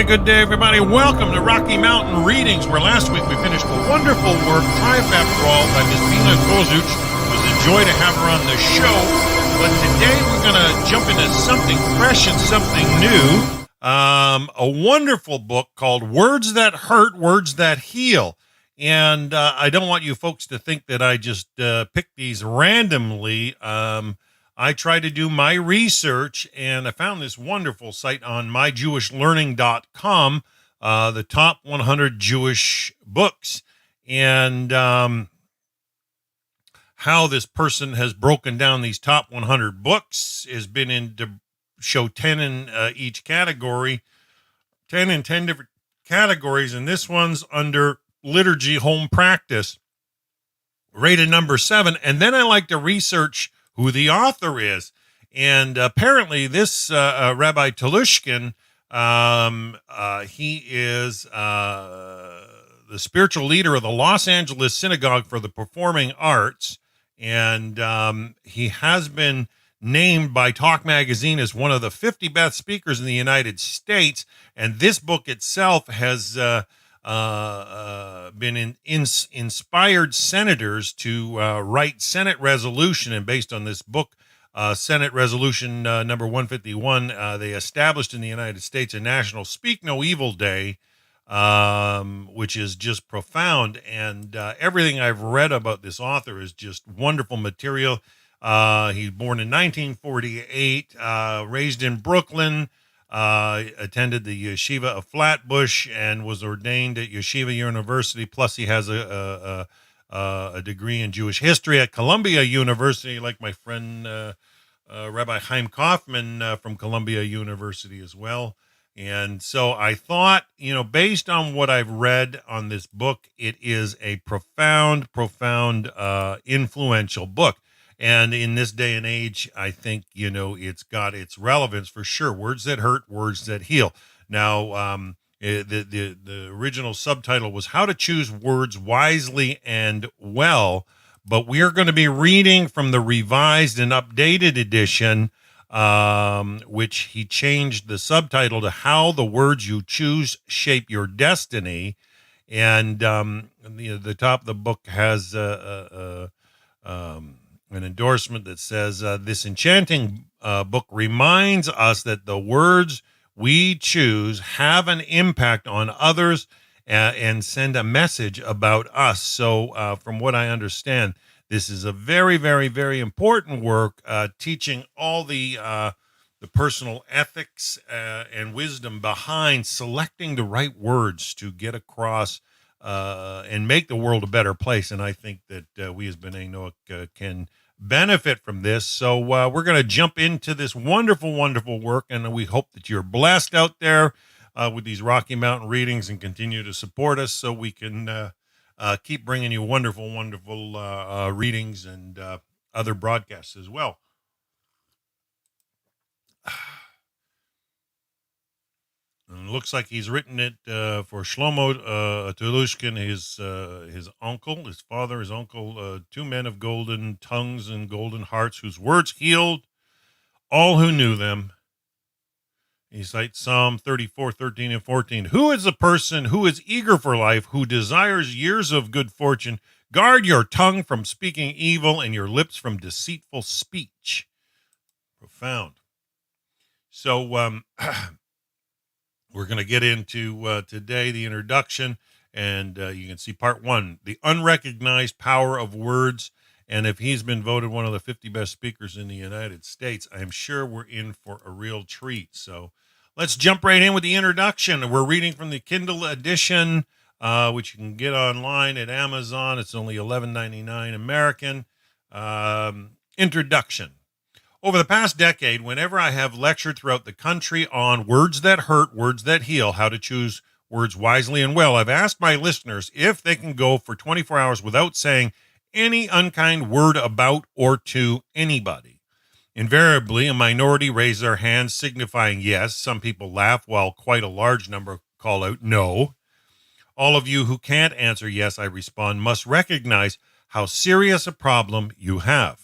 Good day, everybody. Welcome to Rocky Mountain Readings, where last week we finished the wonderful work, Triumph After All, by Miss Bina Kozuc. It was a joy to have her on the show. But today we're going to jump into something fresh and something new. A wonderful book called Words That Hurt, Words That Heal. And I don't want you folks to think that I just picked these randomly. I tried to do my research, and I found this wonderful site on myjewishlearning.com, the top 100 Jewish books, and how this person has broken down these top 100 books has been in to show 10 in each category, 10 in 10 different categories, and this one's under liturgy home practice, rated number 7. And then I like to research who the author is. And apparently this Rabbi Telushkin, he is the spiritual leader of the Los Angeles Synagogue for the Performing Arts. And he has been named by Talk Magazine as one of the 50 best speakers in the United States. And this book itself has been inspired senators to write Senate resolution, and based on this book, Senate Resolution number 151, they established in the United States a National Speak No Evil Day, which is just profound, and everything I've read about this author is just wonderful material. He's born in 1948, raised in Brooklyn, attended the Yeshiva of Flatbush, and was ordained at Yeshiva University. Plus, he has a degree in Jewish history at Columbia University, like my friend Rabbi Chaim Kaufman from Columbia University as well. And so I thought, based on what I've read on this book, it is a profound, influential book. And in this day and age, I think, it's got its relevance for sure. Words that hurt, words that heal. Now, the original subtitle was How to Choose Words Wisely and Well, but we are going to be reading from the revised and updated edition, which he changed the subtitle to How the Words You Choose Shape Your Destiny. And the top of the book has an endorsement that says, this enchanting book reminds us that the words we choose have an impact on others and send a message about us. So from what I understand, this is a very, very, very important work teaching all the personal ethics and wisdom behind selecting the right words to get across and make the world a better place. And I think that we as B'nai Noach can benefit from this. So we're going to jump into this wonderful, wonderful work, and we hope that you're blessed out there with these Rocky Mountain readings and continue to support us so we can keep bringing you wonderful, wonderful readings and other broadcasts as well. And it looks like he's written it for Shlomo Telushkin, his uncle, his father, his uncle, two men of golden tongues and golden hearts whose words healed all who knew them. He cites Psalm 34, 13, and 14. Who is the person who is eager for life, who desires years of good fortune? Guard your tongue from speaking evil and your lips from deceitful speech. Profound. So, we're going to get into today the introduction, and you can see part 1, the unrecognized power of words. And if he's been voted one of the 50 best speakers in the United States, I'm sure we're in for a real treat. So let's jump right in with the introduction. We're reading from the Kindle edition, which you can get online at Amazon. It's only $11.99 American. Introduction. Over the past decade, whenever I have lectured throughout the country on words that hurt, words that heal, how to choose words wisely and well, I've asked my listeners if they can go for 24 hours without saying any unkind word about or to anybody. Invariably, a minority raise their hands, signifying yes. Some people laugh, while quite a large number call out no. All of you who can't answer yes, I respond, must recognize how serious a problem you have.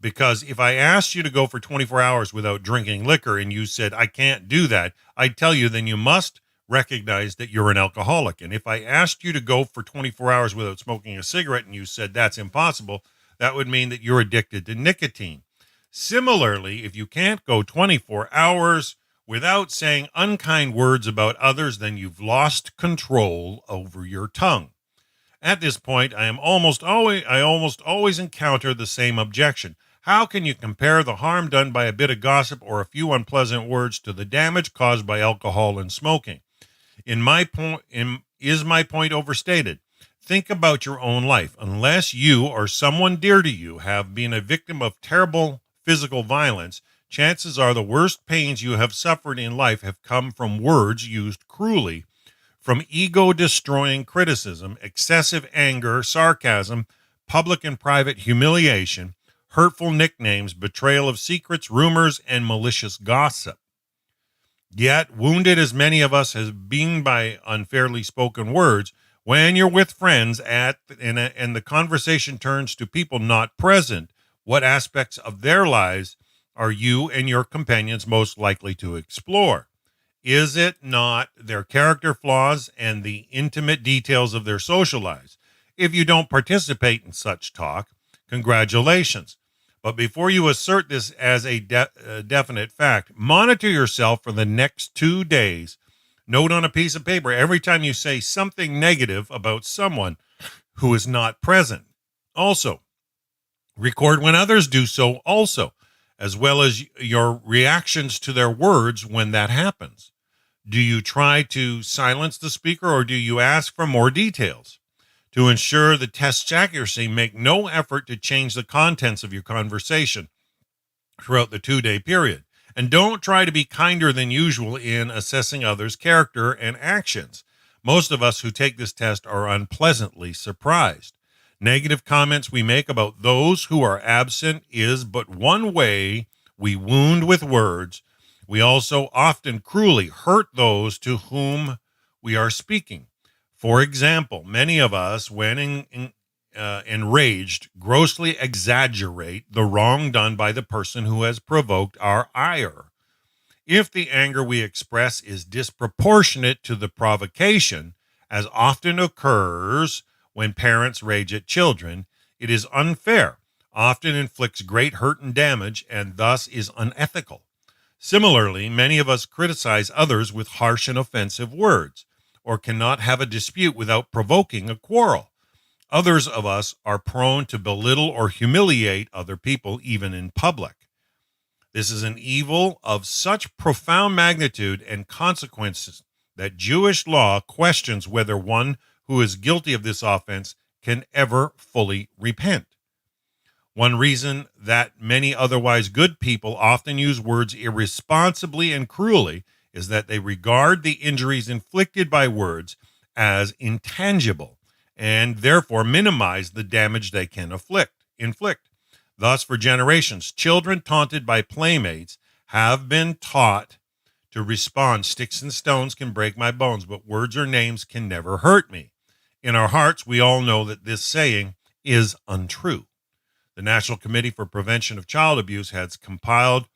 Because if I asked you to go for 24 hours without drinking liquor and you said, I can't do that, I'd tell you, then you must recognize that you're an alcoholic. And if I asked you to go for 24 hours without smoking a cigarette and you said that's impossible, that would mean that you're addicted to nicotine. Similarly, if you can't go 24 hours without saying unkind words about others, then you've lost control over your tongue. At this point, I almost always encounter the same objection. How can you compare the harm done by a bit of gossip or a few unpleasant words to the damage caused by alcohol and smoking? Is my point overstated? Think about your own life. Unless you or someone dear to you have been a victim of terrible physical violence, chances are the worst pains you have suffered in life have come from words used cruelly, from ego-destroying criticism, excessive anger, sarcasm, public and private humiliation, hurtful nicknames, betrayal of secrets, rumors, and malicious gossip. Yet, wounded as many of us have been by unfairly spoken words, when you're with friends and the conversation turns to people not present, what aspects of their lives are you and your companions most likely to explore? Is it not their character flaws and the intimate details of their social lives? If you don't participate in such talk, congratulations. But before you assert this as a definite fact, monitor yourself for the next 2 days. Note on a piece of paper every time you say something negative about someone who is not present. Also, record when others do so also, as well as your reactions to their words when that happens. Do you try to silence the speaker or do you ask for more details? To ensure the test's accuracy, make no effort to change the contents of your conversation throughout the 2-day period. And don't try to be kinder than usual in assessing others' character and actions. Most of us who take this test are unpleasantly surprised. Negative comments we make about those who are absent is but one way we wound with words. We also often cruelly hurt those to whom we are speaking. For example, many of us, when enraged, grossly exaggerate the wrong done by the person who has provoked our ire. If the anger we express is disproportionate to the provocation, as often occurs when parents rage at children, it is unfair, often inflicts great hurt and damage, and thus is unethical. Similarly, many of us criticize others with harsh and offensive words, or cannot have a dispute without provoking a quarrel. Others of us are prone to belittle or humiliate other people, even in public. This is an evil of such profound magnitude and consequences that Jewish law questions whether one who is guilty of this offense can ever fully repent. One reason that many otherwise good people often use words irresponsibly and cruelly is that they regard the injuries inflicted by words as intangible and therefore minimize the damage they can inflict. Thus, for generations, children taunted by playmates have been taught to respond, sticks and stones can break my bones, but words or names can never hurt me. In our hearts, we all know that this saying is untrue. The National Committee for Prevention of Child Abuse has compiled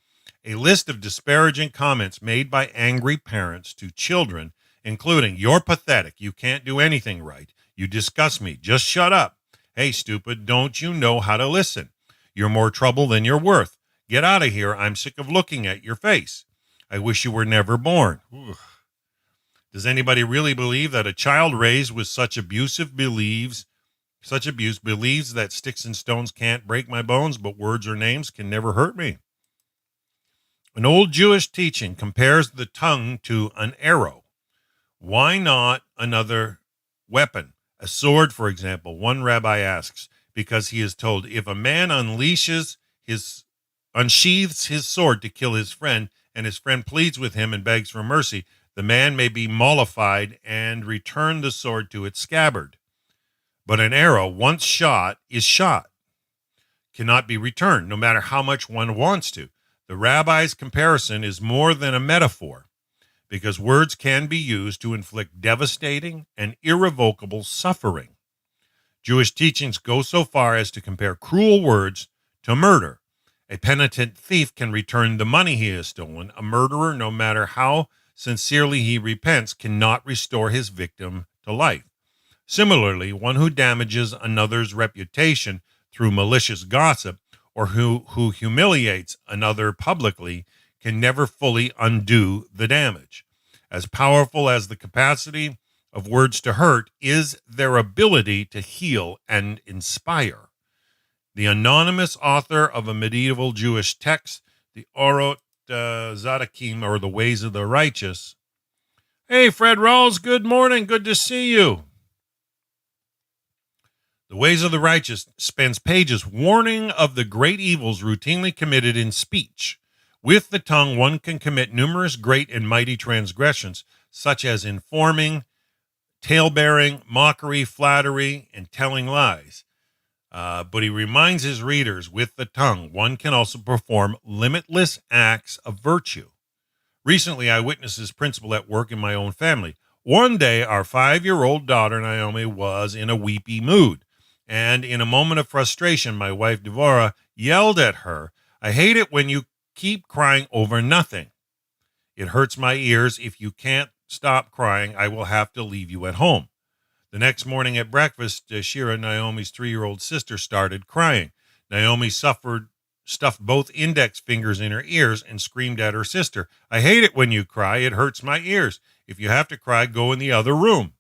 a list of disparaging comments made by angry parents to children, including, "You're pathetic, you can't do anything right, you disgust me, just shut up, hey stupid, don't you know how to listen, you're more trouble than you're worth, get out of here, I'm sick of looking at your face, I wish you were never born." Ooh. Does anybody really believe that a child raised with such abuse believes that sticks and stones can't break my bones, but words or names can never hurt me? An old Jewish teaching compares the tongue to an arrow. Why not another weapon? A sword, for example. One rabbi asks, because he is told, if a man unsheathes his sword to kill his friend, and his friend pleads with him and begs for mercy, the man may be mollified and return the sword to its scabbard. But an arrow, once shot, is shot, cannot be returned, no matter how much one wants to. The rabbi's comparison is more than a metaphor, because words can be used to inflict devastating and irrevocable suffering. Jewish teachings go so far as to compare cruel words to murder. A penitent thief can return the money he has stolen. A murderer, no matter how sincerely he repents, cannot restore his victim to life. Similarly, one who damages another's reputation through malicious gossip or who humiliates another publicly can never fully undo the damage. As powerful as the capacity of words to hurt is their ability to heal and inspire. The anonymous author of a medieval Jewish text, the Orot Zadakim, or the Ways of the Righteous. Hey, Fred Rawls, good morning. Good to see you. The Ways of the Righteous spends pages warning of the great evils routinely committed in speech. With the tongue, one can commit numerous great and mighty transgressions, such as informing, talebearing, mockery, flattery, and telling lies. But he reminds his readers, with the tongue, one can also perform limitless acts of virtue. Recently, I witnessed this principle at work in my own family. One day, our 5-year-old daughter, Naomi, was in a weepy mood. And in a moment of frustration, my wife, Devorah, yelled at her, "I hate it when you keep crying over nothing. It hurts my ears. If you can't stop crying, I will have to leave you at home." The next morning at breakfast, Shira, Naomi's 3-year-old sister, started crying. Naomi stuffed both index fingers in her ears and screamed at her sister, "I hate it when you cry. It hurts my ears. If you have to cry, go in the other room."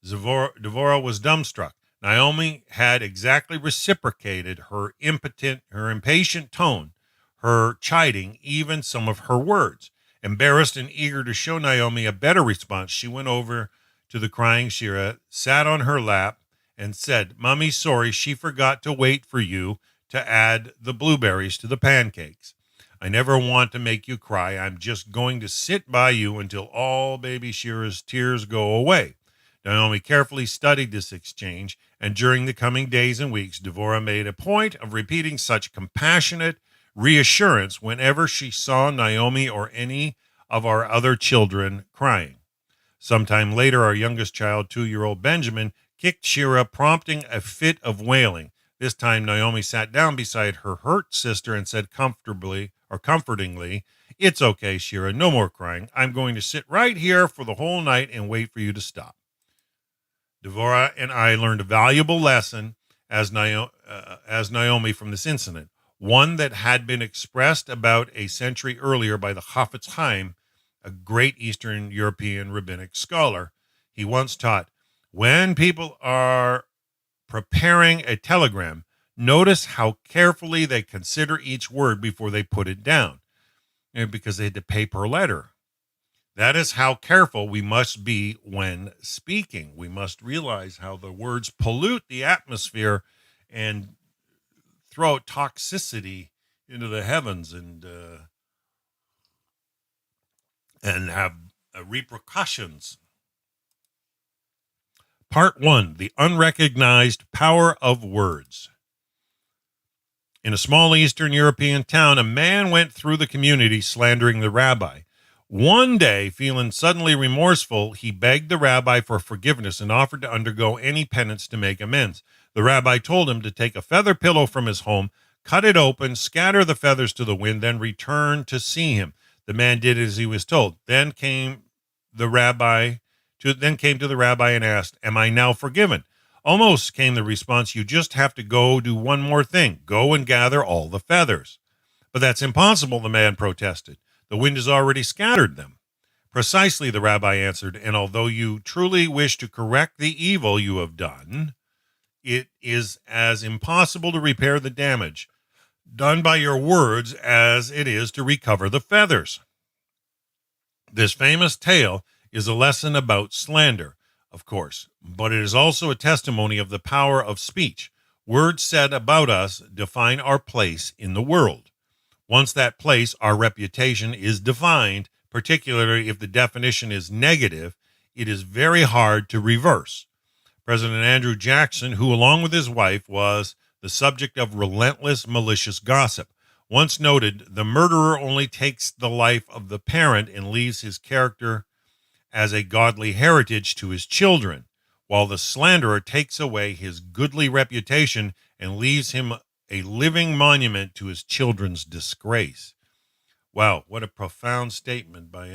Devorah was dumbstruck. Naomi had exactly reciprocated her impatient tone, her chiding, even some of her words. Embarrassed and eager to show Naomi a better response, she went over to the crying Shira, sat on her lap, and said, "Mommy's sorry, she forgot to wait for you to add the blueberries to the pancakes. I never want to make you cry. I'm just going to sit by you until all baby Shira's tears go away." Naomi carefully studied this exchange, and during the coming days and weeks, Devorah made a point of repeating such compassionate reassurance whenever she saw Naomi or any of our other children crying. Sometime later, our youngest child, 2-year-old Benjamin, kicked Shira, prompting a fit of wailing. This time, Naomi sat down beside her hurt sister and said comfortingly, "It's okay, Shira, no more crying. I'm going to sit right here for the whole night and wait for you to stop." Devorah and I learned a valuable lesson as Naomi from this incident, one that had been expressed about a century earlier by the Chafetz Chaim, a great Eastern European rabbinic scholar. He once taught, when people are preparing a telegram, notice how carefully they consider each word before they put it down, because they had to pay per letter. That is how careful we must be when speaking. We must realize how the words pollute the atmosphere and throw toxicity into the heavens and have repercussions. Part 1, the unrecognized power of words. In a small Eastern European town, a man went through the community slandering the rabbi. One day, feeling suddenly remorseful, he begged the rabbi for forgiveness and offered to undergo any penance to make amends. The rabbi told him to take a feather pillow from his home, cut it open, scatter the feathers to the wind, then return to see him. The man did as he was told. Then came to the rabbi and asked, "Am I now forgiven?" "Almost," came the response. "You just have to go do one more thing. Go and gather all the feathers." "But that's impossible," the man protested. "The wind has already scattered them." "Precisely," the rabbi answered, "and although you truly wish to correct the evil you have done, it is as impossible to repair the damage done by your words as it is to recover the feathers." This famous tale is a lesson about slander, of course, but it is also a testimony of the power of speech. Words said about us define our place in the world. Once that place, our reputation, is defined, particularly if the definition is negative, it is very hard to reverse. President Andrew Jackson, who along with his wife was the subject of relentless malicious gossip, once noted, "The murderer only takes the life of the parent and leaves his character as a godly heritage to his children, while the slanderer takes away his goodly reputation and leaves him a living monument to his children's disgrace. Wow, what a profound statement by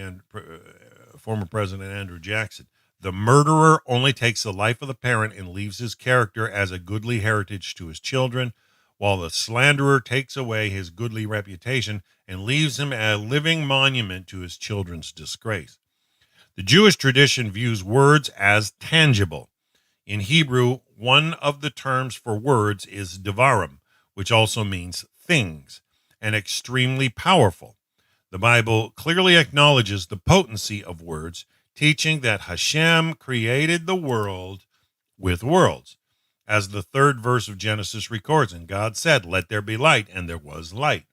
former President Andrew Jackson. The murderer only takes the life of the parent and leaves his character as a goodly heritage to his children, while the slanderer takes away his goodly reputation and leaves him a living monument to his children's disgrace. The Jewish tradition views words as tangible. In Hebrew, one of the terms for words is devarim, which also means things, and extremely powerful. The Bible clearly acknowledges the potency of words, teaching that Hashem created the world with words. As the 3rd verse of Genesis records, and God said, "Let there be light," and there was light.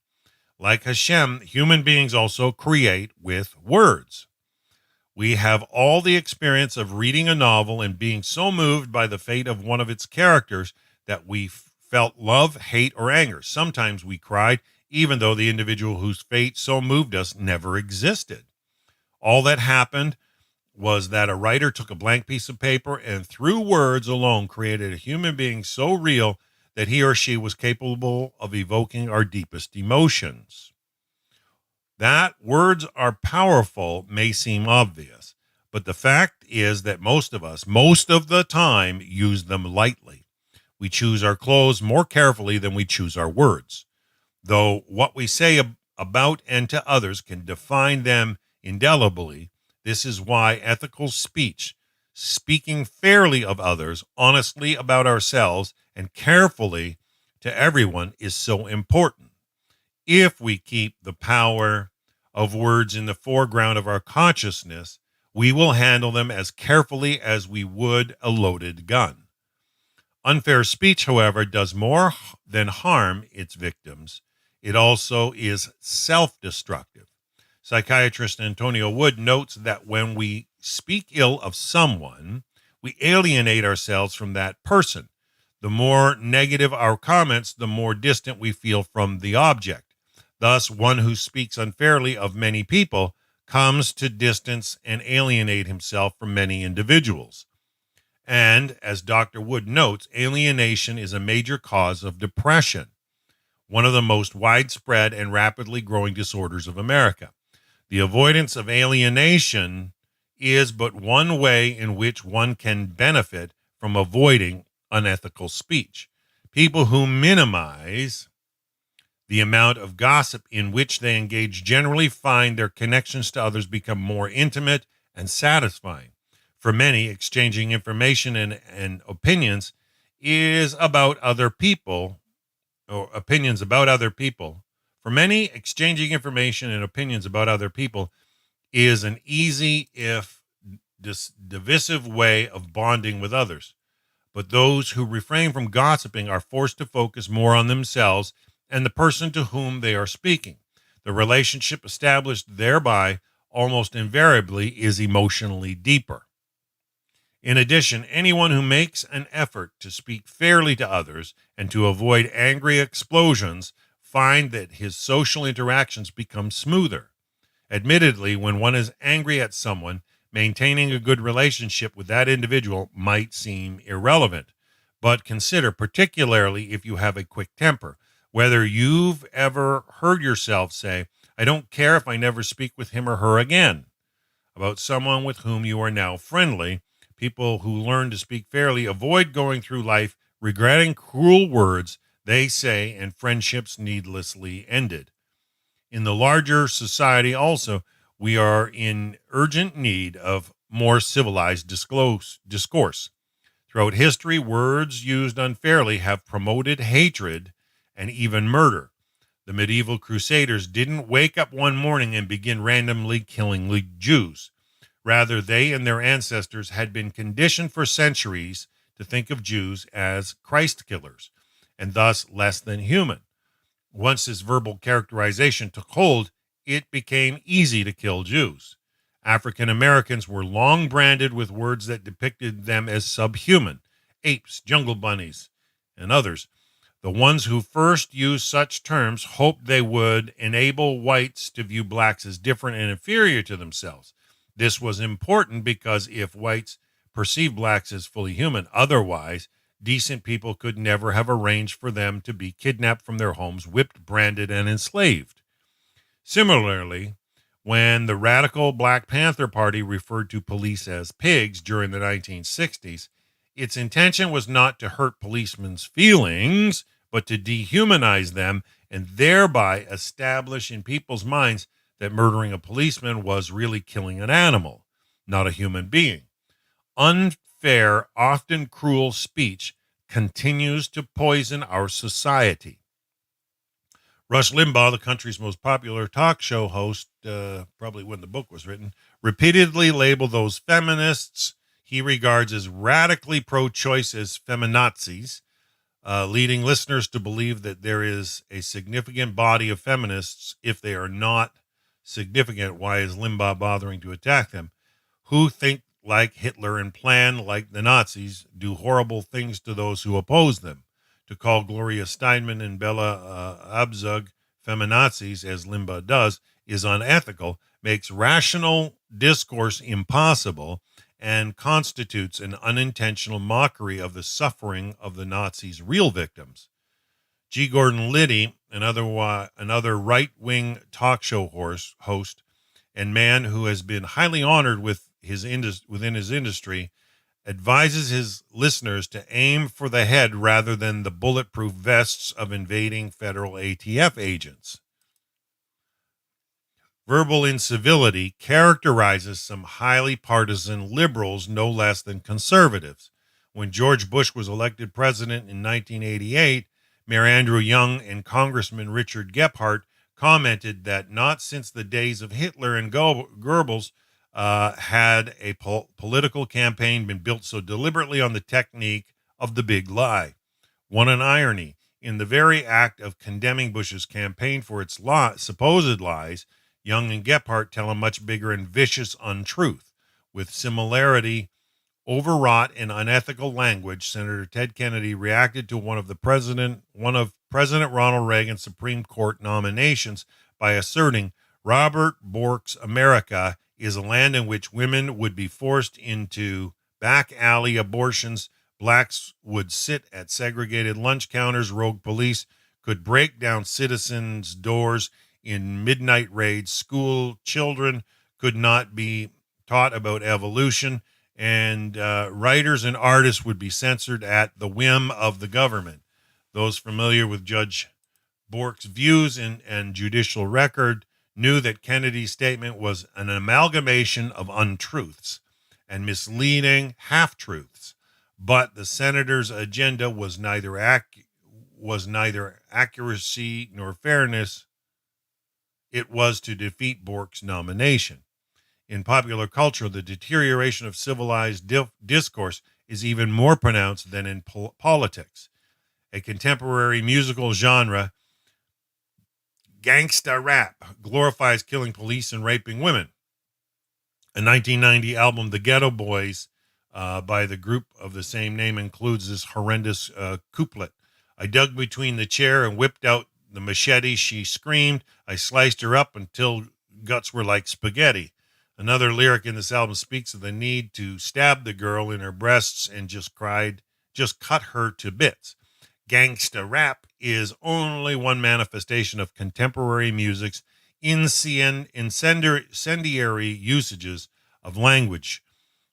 Like Hashem, human beings also create with words. We have all the experience of reading a novel and being so moved by the fate of one of its characters that we felt love, hate, or anger. Sometimes we cried, even though the individual whose fate so moved us never existed. All that happened was that a writer took a blank piece of paper and through words alone created a human being so real that he or she was capable of evoking our deepest emotions. That words are powerful may seem obvious, but the fact is that most of us, most of the time, use them lightly. We choose our clothes more carefully than we choose our words. Though what we say about and to others can define them indelibly, this is why ethical speech, speaking fairly of others, honestly about ourselves, and carefully to everyone is so important. If we keep the power of words in the foreground of our consciousness, we will handle them as carefully as we would a loaded gun. Unfair speech, however, does more than harm its victims. It also is self-destructive. Psychiatrist Antonio Wood notes that when we speak ill of someone, we alienate ourselves from that person. The more negative our comments, the more distant we feel from the object. Thus, one who speaks unfairly of many people comes to distance and alienate himself from many individuals. And, as Dr. Wood notes, alienation is a major cause of depression, one of the most widespread and rapidly growing disorders of America. The avoidance of alienation is but one way in which one can benefit from avoiding unethical speech. People who minimize the amount of gossip in which they engage generally find their connections to others become more intimate and satisfying. For many, exchanging information and opinions is about other people, or opinions about other people. For many, exchanging information and opinions about other people is an easy, if divisive way of bonding with others. But those who refrain from gossiping are forced to focus more on themselves and the person to whom they are speaking. The relationship established thereby almost invariably is emotionally deeper. In addition, anyone who makes an effort to speak fairly to others and to avoid angry explosions find that his social interactions become smoother. Admittedly, when one is angry at someone, maintaining a good relationship with that individual might seem irrelevant. But consider, particularly if you have a quick temper, whether you've ever heard yourself say, "I don't care if I never speak with him or her again," about someone with whom you are now friendly. People who learn to speak fairly avoid going through life regretting cruel words they say and friendships needlessly ended. In the larger society also, we are in urgent need of more civilized discourse. Throughout history, words used unfairly have promoted hatred and even murder. The medieval crusaders didn't wake up one morning and begin randomly killing Jews. Rather, they and their ancestors had been conditioned for centuries to think of Jews as Christ killers, and thus less than human. Once this verbal characterization took hold, it became easy to kill Jews. African Americans were long branded with words that depicted them as subhuman: apes, jungle bunnies, and others. The ones who first used such terms hoped they would enable whites to view blacks as different and inferior to themselves. This was important because if whites perceived blacks as fully human, otherwise decent people could never have arranged for them to be kidnapped from their homes, whipped, branded, and enslaved. Similarly, when the radical Black Panther Party referred to police as pigs during the 1960s, its intention was not to hurt policemen's feelings, but to dehumanize them and thereby establish in people's minds that murdering a policeman was really killing an animal, not a human being. Unfair, often cruel speech continues to poison our society. Rush Limbaugh, the country's most popular talk show host, probably when the book was written, repeatedly labeled those feminists he regards as radically pro-choice as feminazis, leading listeners to believe that there is a significant body of feminists. If they are not significant, why is Limbaugh bothering to attack them? Who think like Hitler and plan like the Nazis, do horrible things to those who oppose them. To call Gloria Steinem and Bella Abzug feminazis, as Limbaugh does, is unethical, makes rational discourse impossible, and constitutes an unintentional mockery of the suffering of the Nazis' real victims. G. Gordon Liddy, another right-wing talk show host and man who has been highly honored within his industry, advises his listeners to aim for the head rather than the bulletproof vests of invading federal ATF agents. Verbal incivility characterizes some highly partisan liberals no less than conservatives. When George Bush was elected president in 1988, Mayor Andrew Young and Congressman Richard Gephardt commented that not since the days of Hitler and Goebbels had a political campaign been built so deliberately on the technique of the big lie. What an irony. In the very act of condemning Bush's campaign for its supposed lies, Young and Gephardt tell a much bigger and vicious untruth. With similarity, overwrought and unethical language, Senator Ted Kennedy reacted to one of President Ronald Reagan's Supreme Court nominations by asserting Robert Bork's America is a land in which women would be forced into back alley abortions, blacks would sit at segregated lunch counters, rogue police could break down citizens' doors in midnight raids, school children could not be taught about evolution, and writers and artists would be censored at the whim of the government. Those familiar with Judge Bork's views and judicial record knew that Kennedy's statement was an amalgamation of untruths and misleading half-truths, but the senator's agenda was neither accuracy nor fairness. It was to defeat Bork's nomination. In popular culture, the deterioration of civilized discourse is even more pronounced than in politics. A contemporary musical genre, gangsta rap, glorifies killing police and raping women. A 1990 album, The Ghetto Boys, by the group of the same name, includes this horrendous couplet. I dug between the chair and whipped out the machete. She screamed. I sliced her up until guts were like spaghetti. Another lyric in this album speaks of the need to stab the girl in her breasts and just cut her to bits. Gangsta rap is only one manifestation of contemporary music's incendiary usages of language.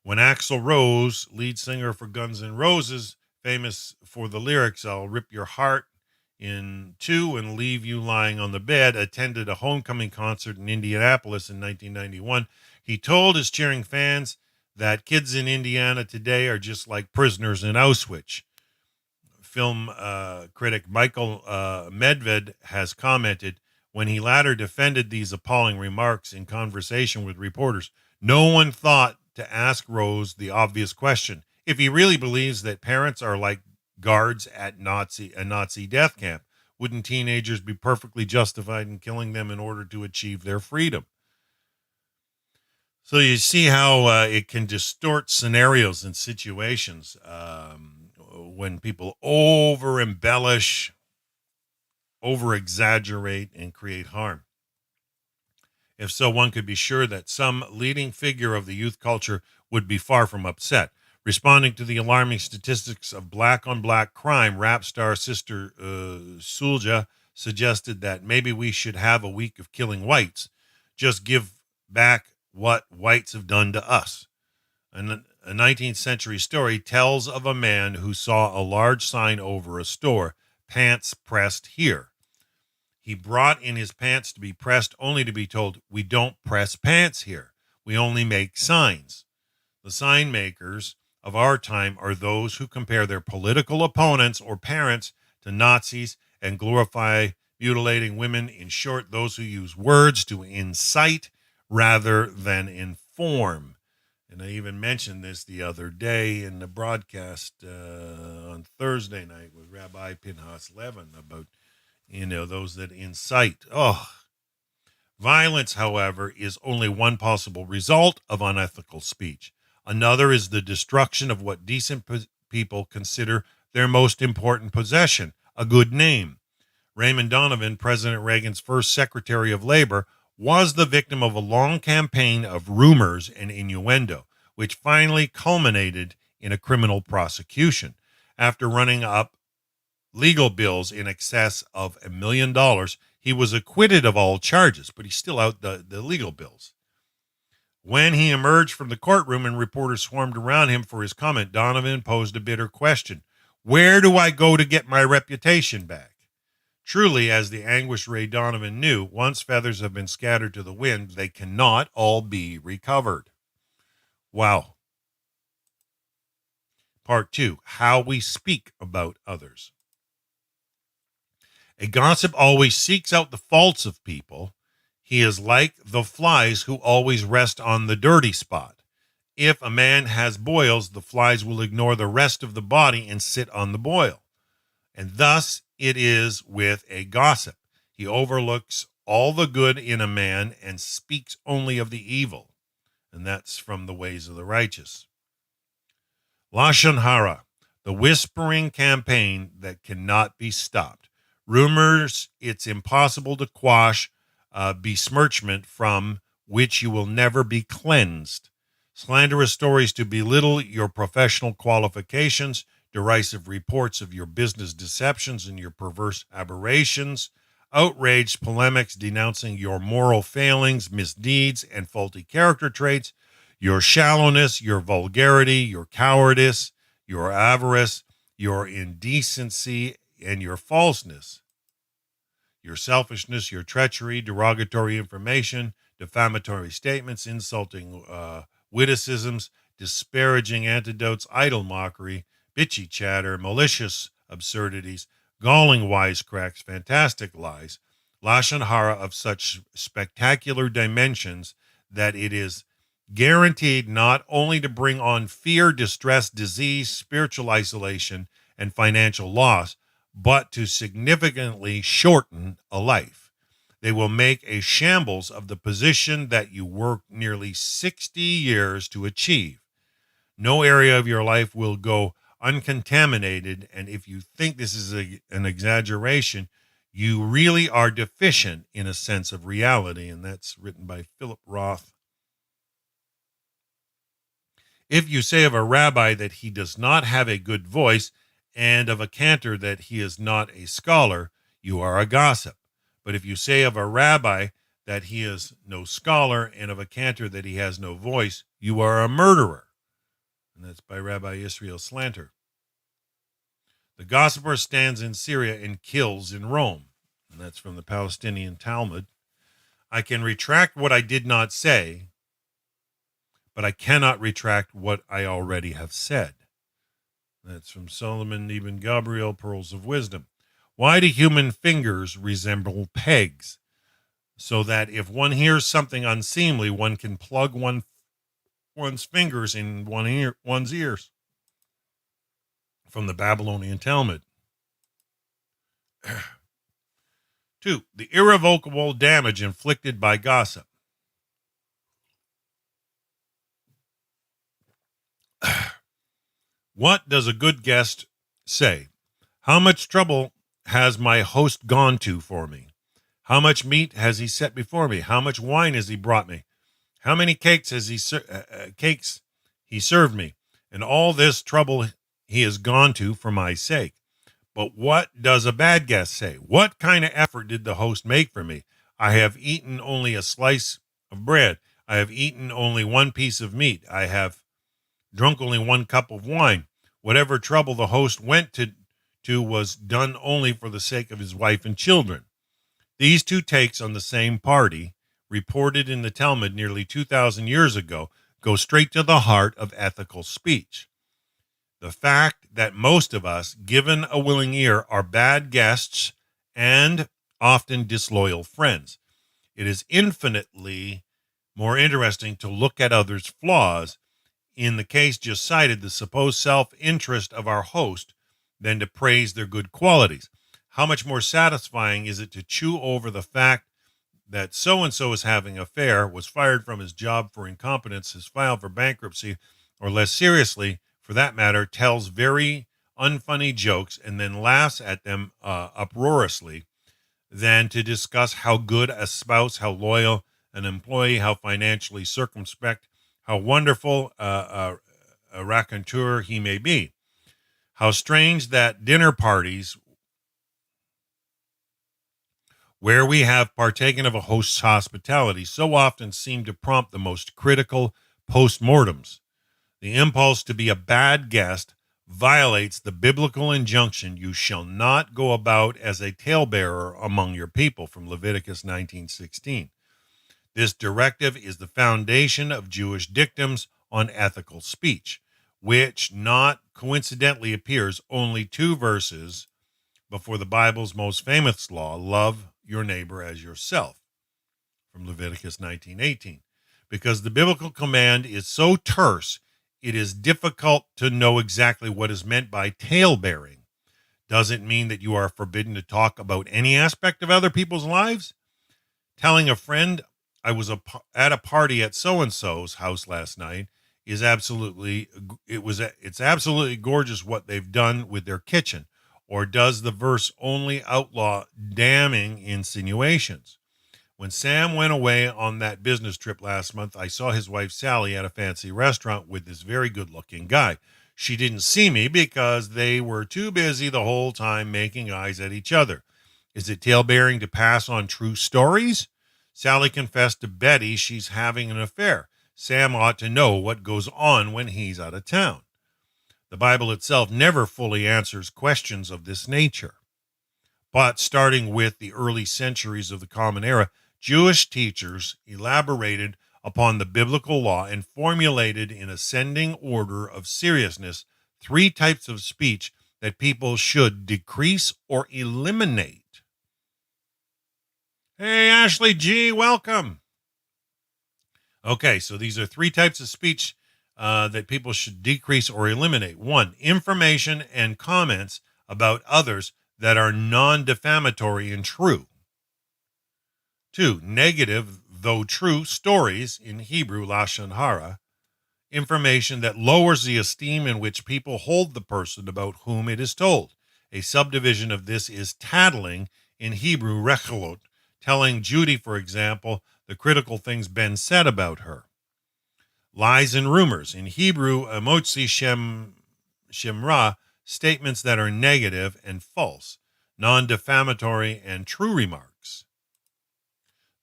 When Axl Rose, lead singer for Guns N' Roses, famous for the lyrics, I'll rip your heart in two and leave you lying on the bed, attended a homecoming concert in Indianapolis in 1991, he told his cheering fans that kids in Indiana today are just like prisoners in Auschwitz. Film critic Michael Medved has commented, when he later defended these appalling remarks in conversation with reporters, no one thought to ask Rose the obvious question. If he really believes that parents are like guards at a Nazi death camp, wouldn't teenagers be perfectly justified in killing them in order to achieve their freedom? So you see how it can distort scenarios and situations when people over-embellish, over-exaggerate, and create harm. If so, one could be sure that some leading figure of the youth culture would be far from upset. Responding to the alarming statistics of black-on-black crime, rap star Sister Sulja suggested that maybe we should have a week of killing whites. Just give back what whites have done to us. A 19th century story tells of a man who saw a large sign over a store, "Pants pressed here." He brought in his pants to be pressed, only to be told, "We don't press pants here. We only make signs." The sign makers of our time are those who compare their political opponents or parents to Nazis and glorify mutilating women. In short, those who use words to incite rather than inform. And I even mentioned this the other day in the broadcast on Thursday night with Rabbi Pinhas Levin about, those that incite. Violence, however, is only one possible result of unethical speech. Another is the destruction of what decent people consider their most important possession, a good name. Raymond Donovan, President Reagan's first Secretary of Labor, was the victim of a long campaign of rumors and innuendo, which finally culminated in a criminal prosecution. After running up legal bills in excess of $1 million, he was acquitted of all charges, but he's still out the legal bills. When he emerged from the courtroom and reporters swarmed around him for his comment, Donovan posed a bitter question: "Where do I go to get my reputation back?" Truly, as the anguished Ray Donovan knew, once feathers have been scattered to the wind, they cannot all be recovered. Wow. Part 2, how we speak about others. A gossip always seeks out the faults of people. He is like the flies who always rest on the dirty spot. If a man has boils, the flies will ignore the rest of the body and sit on the boil. And thus it is with a gossip. He overlooks all the good in a man and speaks only of the evil. And that's from The Ways of the Righteous. Lashon Hara, the whispering campaign that cannot be stopped. Rumors it's impossible to quash, besmirchment from which you will never be cleansed. Slanderous stories to belittle your professional qualifications, derisive reports of your business deceptions and your perverse aberrations, outraged polemics denouncing your moral failings, misdeeds, and faulty character traits, your shallowness, your vulgarity, your cowardice, your avarice, your indecency, and your falseness, your selfishness, your treachery, derogatory information, defamatory statements, insulting witticisms, disparaging anecdotes, idle mockery, bitchy chatter, malicious absurdities, galling wisecracks, fantastic lies, lashon hara of such spectacular dimensions that it is guaranteed not only to bring on fear, distress, disease, spiritual isolation, and financial loss, but to significantly shorten a life. They will make a shambles of the position that you worked nearly 60 years to achieve. No area of your life will go uncontaminated, and if you think this is an exaggeration, you really are deficient in a sense of reality, and that's written by Philip Roth. If you say of a rabbi that he does not have a good voice, and of a cantor that he is not a scholar, you are a gossip. But if you say of a rabbi that he is no scholar, and of a cantor that he has no voice, you are a murderer. And that's by Rabbi Israel Slander. The gossiper stands in Syria and kills in Rome. And that's from the Palestinian Talmud. I can retract what I did not say, but I cannot retract what I already have said. That's from Solomon Ibn Gabriel, Pearls of Wisdom. Why do human fingers resemble pegs? So that if one hears something unseemly, one can plug one's fingers in one's ears. From the Babylonian Talmud. 2. The irrevocable damage inflicted by gossip. What does a good guest say? How much trouble has my host gone to for me? How much meat has he set before me? How much wine has he brought me? How many cakes has he served me? and all this trouble he has gone to for my sake. But what does a bad guest say? What kind of effort did the host make for me? I have eaten only a slice of bread. I have eaten only one piece of meat. I have drunk only one cup of wine. Whatever trouble the host went to was done only for the sake of his wife and children. These two takes on the same party, reported in the Talmud nearly 2,000 years ago, go straight to the heart of ethical speech. The fact that most of us, given a willing ear, are bad guests and often disloyal friends. It is infinitely more interesting to look at others' flaws, in the case just cited, the supposed self-interest of our host, than to praise their good qualities. How much more satisfying is it to chew over the fact that so-and-so is having an affair, was fired from his job for incompetence, has filed for bankruptcy, or less seriously, for that matter, tells very unfunny jokes and then laughs at them uproariously, than to discuss how good a spouse, how loyal an employee, how financially circumspect, how wonderful a raconteur he may be. How strange that dinner parties where we have partaken of a host's hospitality so often seem to prompt the most critical postmortems. The impulse to be a bad guest violates the biblical injunction, you shall not go about as a talebearer among your people, from Leviticus 19:16. This directive is the foundation of Jewish dictums on ethical speech, which not coincidentally appears only 2 verses before the Bible's most famous law, love your neighbor as yourself, from Leviticus 19:18. Because the biblical command is so terse, it is difficult to know exactly what is meant by tale-bearing. Does it mean that you are forbidden to talk about any aspect of other people's lives? Telling a friend, I was at a party at so-and-so's house last night, it's absolutely gorgeous what they've done with their kitchen. Or does the verse only outlaw damning insinuations? When Sam went away on that business trip last month, I saw his wife Sally at a fancy restaurant with this very good-looking guy. She didn't see me because they were too busy the whole time making eyes at each other. Is it tale-bearing to pass on true stories? Sally confessed to Betty she's having an affair. Sam ought to know what goes on when he's out of town. The Bible itself never fully answers questions of this nature. But starting with the early centuries of the Common Era, Jewish teachers elaborated upon the biblical law and formulated in ascending order of seriousness 3 types of speech that people should decrease or eliminate. Hey, Ashley G., welcome. Okay, so these are 3 types of speech that people should decrease or eliminate. 1, information and comments about others that are non-defamatory and true. 2, negative, though true, stories, in Hebrew, lashon hara, information that lowers the esteem in which people hold the person about whom it is told. A subdivision of this is tattling, in Hebrew, rechalot, telling Judy, for example, the critical things Ben said about her. Lies and rumors, in Hebrew, emotzi shemra, statements that are negative and false, non-defamatory and true remarks.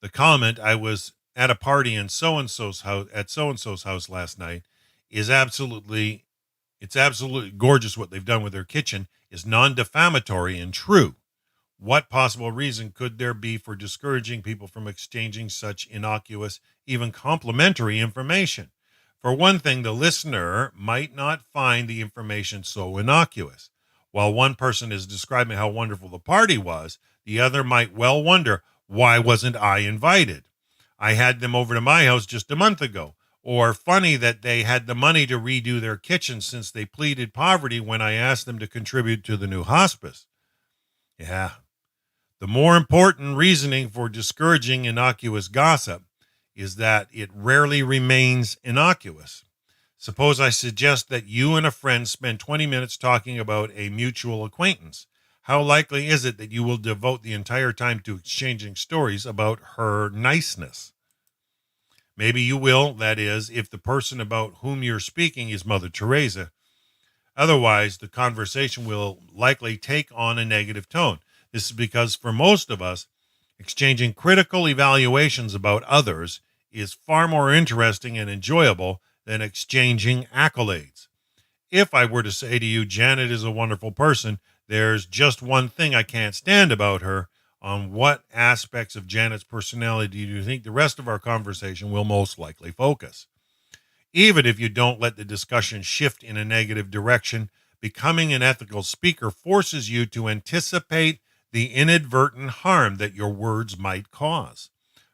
The comment, I was at a party in so-and-so's house at so-and-so's house last night, it's absolutely gorgeous what they've done with their kitchen, is non-defamatory and true. What possible reason could there be for discouraging people from exchanging such innocuous, even complimentary information? For one thing, the listener might not find the information so innocuous. While one person is describing how wonderful the party was, the other might well wonder, why wasn't I invited? I had them over to my house just a month ago. Or funny that they had the money to redo their kitchen since they pleaded poverty when I asked them to contribute to the new hospice. Yeah. The more important reasoning for discouraging innocuous gossip is that it rarely remains innocuous. Suppose I suggest that you and a friend spend 20 minutes talking about a mutual acquaintance. How likely is it that you will devote the entire time to exchanging stories about her niceness? Maybe you will, that is, if the person about whom you're speaking is Mother Teresa. Otherwise, the conversation will likely take on a negative tone. This is because for most of us, exchanging critical evaluations about others is far more interesting and enjoyable than exchanging accolades. If I were to say to you, Janet is a wonderful person, there's just one thing I can't stand about her. On what aspects of Janet's personality do you think the rest of our conversation will most likely focus? Even if you don't let the discussion shift in a negative direction, becoming an ethical speaker forces you to anticipate the inadvertent harm that your words might cause.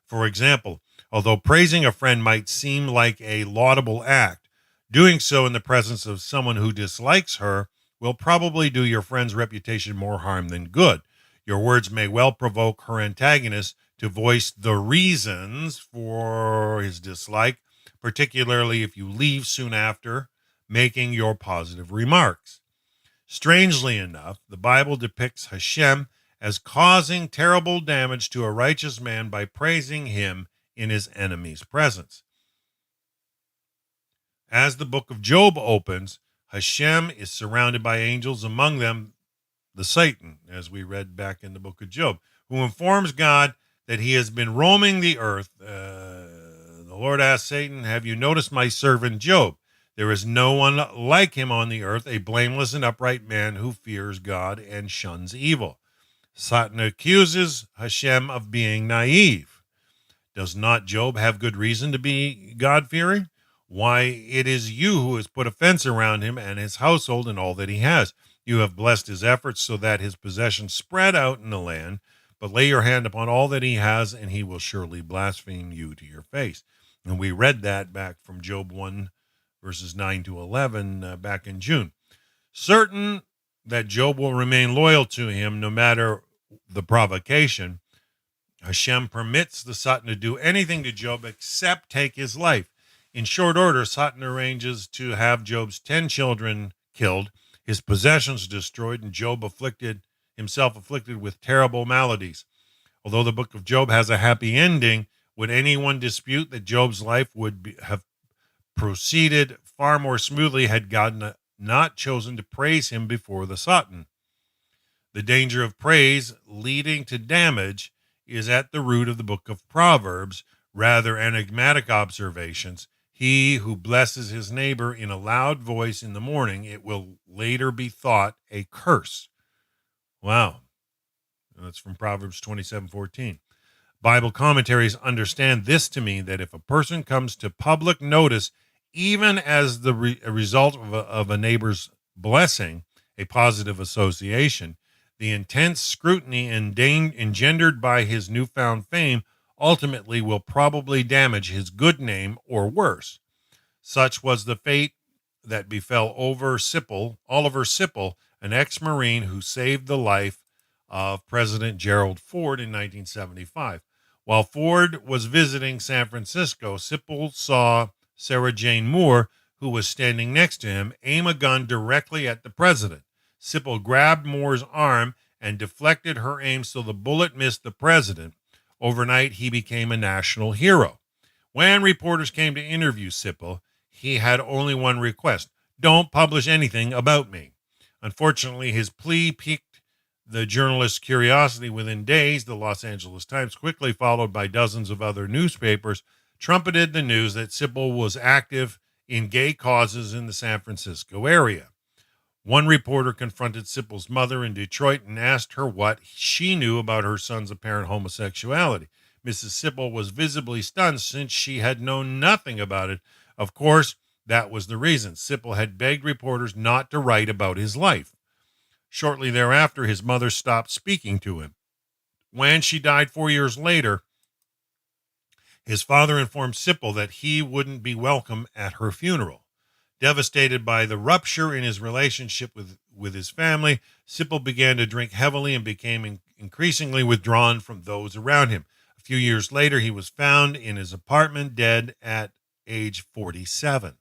For example, although praising a friend might seem like a laudable act, doing so in the presence of someone who dislikes her will probably do your friend's reputation more harm than good. Your words may well provoke her antagonist to voice the reasons for his dislike, particularly if you leave soon after making your positive remarks. Strangely enough, the Bible depicts Hashem as causing terrible damage to a righteous man by praising him in his enemy's presence. As the book of Job opens, Hashem is surrounded by angels, among them the Satan, as we read back in the book of Job, who informs God that he has been roaming the earth. The Lord asked Satan, have you noticed my servant Job? There is no one like him on the earth, a blameless and upright man who fears God and shuns evil. Satan accuses Hashem of being naive. Does not Job have good reason to be God-fearing? Why, it is you who has put a fence around him and his household and all that he has. You have blessed his efforts so that his possessions spread out in the land, but lay your hand upon all that he has, and he will surely blaspheme you to your face. And we read that back from Job 1, verses 9 to 11, back in June. Certain that Job will remain loyal to him no matter the provocation, Hashem permits the Satan to do anything to Job except take his life. In short order, Satan arranges to have Job's 10 children killed, his possessions destroyed, and Job himself afflicted with terrible maladies. Although the book of Job has a happy ending, would anyone dispute that Job's life would have proceeded far more smoothly had God not chosen to praise him before the Satan? The danger of praise leading to damage is at the root of the book of Proverbs, rather enigmatic observations. He who blesses his neighbor in a loud voice in the morning, it will later be thought a curse. Wow. That's from Proverbs 27:14. Bible commentaries understand this to mean that if a person comes to public notice, even as the result of a neighbor's blessing, a positive association, the intense scrutiny engendered by his newfound fame ultimately will probably damage his good name or worse. Such was the fate that befell Oliver Sipple, an ex-Marine who saved the life of President Gerald Ford in 1975. While Ford was visiting San Francisco, Sipple saw Sarah Jane Moore, who was standing next to him, aim a gun directly at the president. Sipple grabbed Moore's arm and deflected her aim so the bullet missed the president. Overnight, he became a national hero. When reporters came to interview Sipple, he had only one request: don't publish anything about me. Unfortunately, his plea piqued the journalist's curiosity. Within days, the Los Angeles Times, quickly followed by dozens of other newspapers, trumpeted the news that Sipple was active in gay causes in the San Francisco area. One reporter confronted Sipple's mother in Detroit and asked her what she knew about her son's apparent homosexuality. Mrs. Sipple was visibly stunned since she had known nothing about it. Of course, that was the reason. Sipple had begged reporters not to write about his life. Shortly thereafter, his mother stopped speaking to him. When she died 4 years later, his father informed Sipple that he wouldn't be welcome at her funeral. Devastated by the rupture in his relationship with his family, Sipple began to drink heavily and became increasingly withdrawn from those around him. A few years later, he was found in his apartment dead at age 47.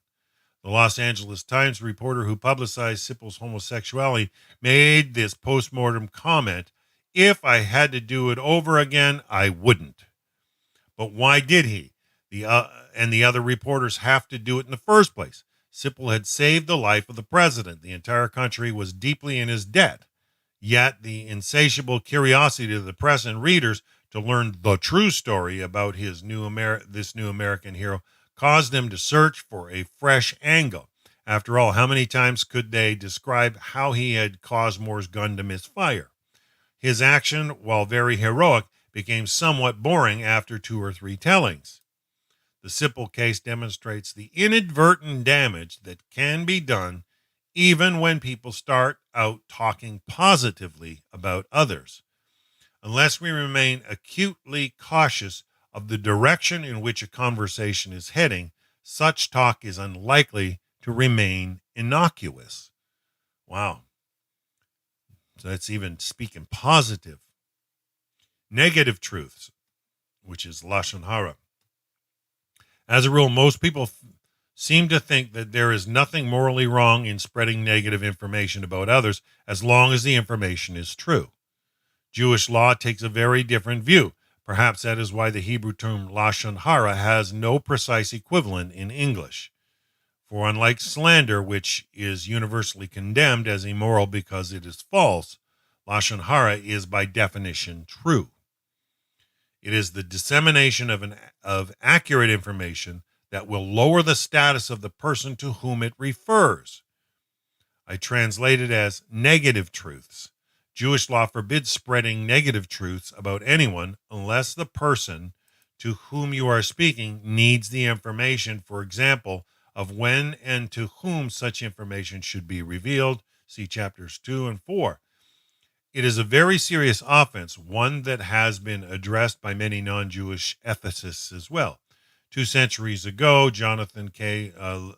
The Los Angeles Times reporter who publicized Sipple's homosexuality made this postmortem comment: if I had to do it over again, I wouldn't. But why did he? And the other reporters have to do it in the first place. Sipple had saved the life of the president. The entire country was deeply in his debt. Yet the insatiable curiosity of the press and readers to learn the true story about this new American hero caused them to search for a fresh angle. After all, how many times could they describe how he had caused Moore's gun to misfire? His action, while very heroic, became somewhat boring after 2 or 3 tellings. The Sipple case demonstrates the inadvertent damage that can be done even when people start out talking positively about others. Unless we remain acutely cautious of the direction in which a conversation is heading, such talk is unlikely to remain innocuous. Wow. So that's even speaking positive. Negative truths, which is Lashon Hara. As a rule, most people seem to think that there is nothing morally wrong in spreading negative information about others as long as the information is true. Jewish law takes a very different view. Perhaps that is why the Hebrew term Lashon Hara has no precise equivalent in English. For unlike slander, which is universally condemned as immoral because it is false, Lashon Hara is by definition true. It is the dissemination of accurate information that will lower the status of the person to whom it refers. I translate it as negative truths. Jewish law forbids spreading negative truths about anyone unless the person to whom you are speaking needs the information, for example, of when and to whom such information should be revealed. See chapters 2 and 4. It is a very serious offense, one that has been addressed by many non-Jewish ethicists as well. 2 centuries ago, Jonathan K.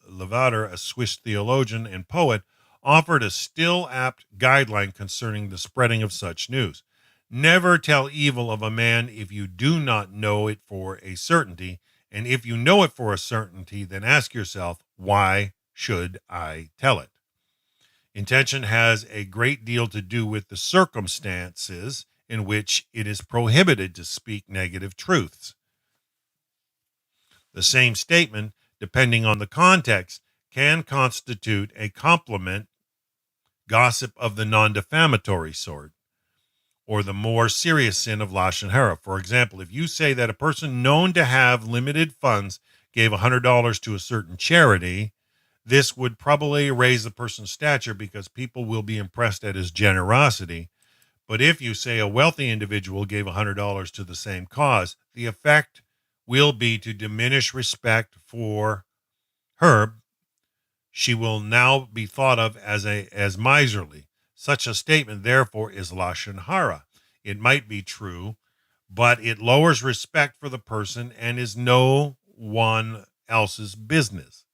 Lavater, a Swiss theologian and poet, offered a still apt guideline concerning the spreading of such news. Never tell evil of a man if you do not know it for a certainty, and if you know it for a certainty, then ask yourself, why should I tell it? Intention has a great deal to do with the circumstances in which it is prohibited to speak negative truths. The same statement, depending on the context, can constitute a compliment, gossip of the non-defamatory sort, or the more serious sin of Lashon Hara. For example, if you say that a person known to have limited funds gave $100 to a certain charity, this would probably raise the person's stature because people will be impressed at his generosity. But if you say a wealthy individual gave $100 to the same cause, the effect will be to diminish respect for her. She will now be thought of as miserly. Such a statement, therefore, is Lashon Hara. It might be true, but it lowers respect for the person and is no one else's business.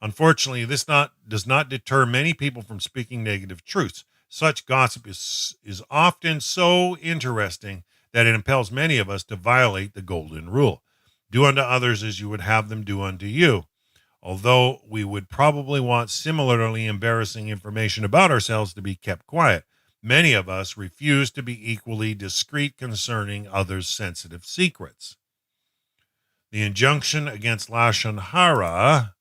Unfortunately, this does not deter many people from speaking negative truths. Such gossip is often so interesting that it impels many of us to violate the golden rule. Do unto others as you would have them do unto you. Although we would probably want similarly embarrassing information about ourselves to be kept quiet, many of us refuse to be equally discreet concerning others' sensitive secrets. The injunction against Lashon Hara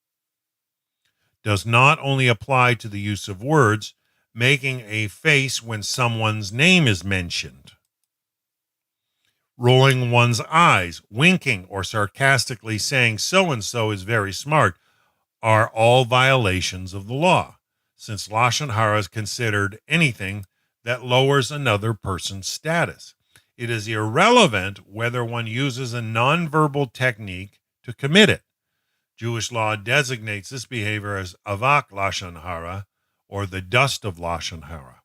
does not only apply to the use of words, making a face when someone's name is mentioned, rolling one's eyes, winking, or sarcastically saying so-and-so is very smart are all violations of the law, since Lashon Hara is considered anything that lowers another person's status. It is irrelevant whether one uses a nonverbal technique to commit it. Jewish law designates this behavior as avak Lashon Hara, or the dust of Lashon Hara.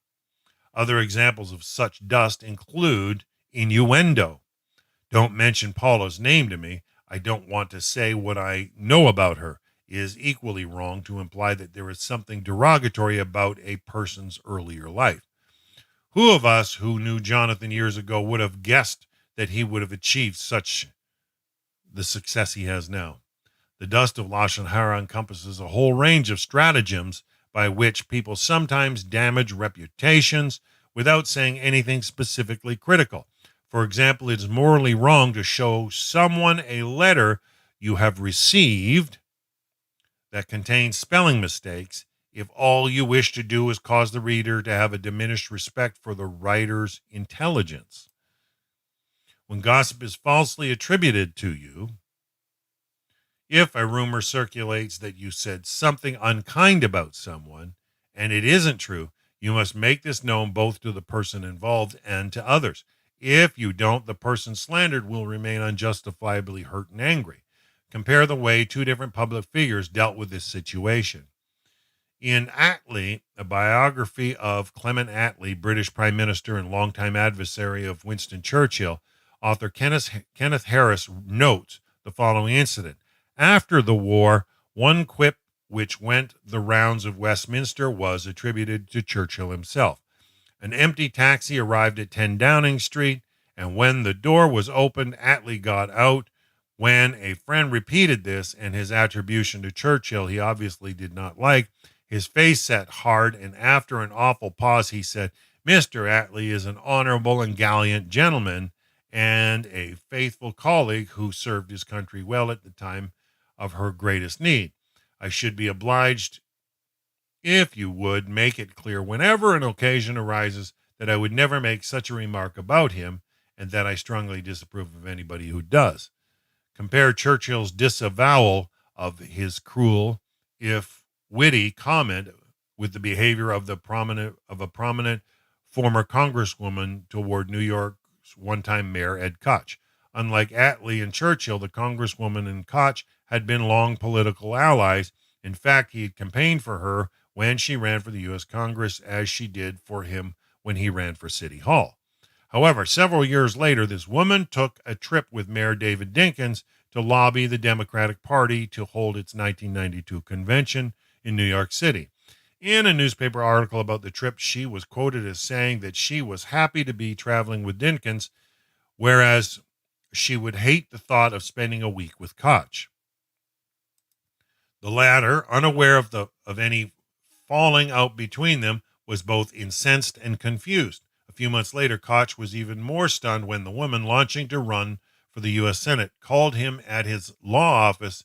Other examples of such dust include innuendo. Don't mention Paula's name to me. I don't want to say what I know about her. It is equally wrong to imply that there is something derogatory about a person's earlier life. Who of us who knew Jonathan years ago would have guessed that he would have achieved such the success he has now? The dust of Lashon Hara encompasses a whole range of stratagems by which people sometimes damage reputations without saying anything specifically critical. For example, it is morally wrong to show someone a letter you have received that contains spelling mistakes if all you wish to do is cause the reader to have a diminished respect for the writer's intelligence. When gossip is falsely attributed to you, if a rumor circulates that you said something unkind about someone and it isn't true, you must make this known both to the person involved and to others. If you don't, the person slandered will remain unjustifiably hurt and angry. Compare the way two different public figures dealt with this situation. In Attlee, a biography of Clement Attlee, British Prime Minister and longtime adversary of Winston Churchill, author Kenneth Harris notes the following incident. After the war, one quip which went the rounds of Westminster was attributed to Churchill himself. An empty taxi arrived at 10 Downing Street, and when the door was opened, Attlee got out. When a friend repeated this and his attribution to Churchill he obviously did not like, his face set hard, and after an awful pause, he said, Mr. Attlee is an honorable and gallant gentleman and a faithful colleague who served his country well at the time of her greatest need. I should be obliged if you would make it clear whenever an occasion arises that I would never make such a remark about him and that I strongly disapprove of anybody who does. Compare Churchill's disavowal of his cruel, if witty, comment with the behavior of a prominent former congresswoman toward New York's one-time mayor Ed Koch. Unlike Attlee and Churchill, the congresswoman and Koch had been long political allies. In fact, he had campaigned for her when she ran for the U.S. Congress, as she did for him when he ran for City Hall. However, several years later, this woman took a trip with Mayor David Dinkins to lobby the Democratic Party to hold its 1992 convention in New York City. In a newspaper article about the trip, she was quoted as saying that she was happy to be traveling with Dinkins, whereas she would hate the thought of spending a week with Koch. The latter, unaware of any falling out between them, was both incensed and confused. A few months later, Koch was even more stunned when the woman, launching to run for the U.S. Senate, called him at his law office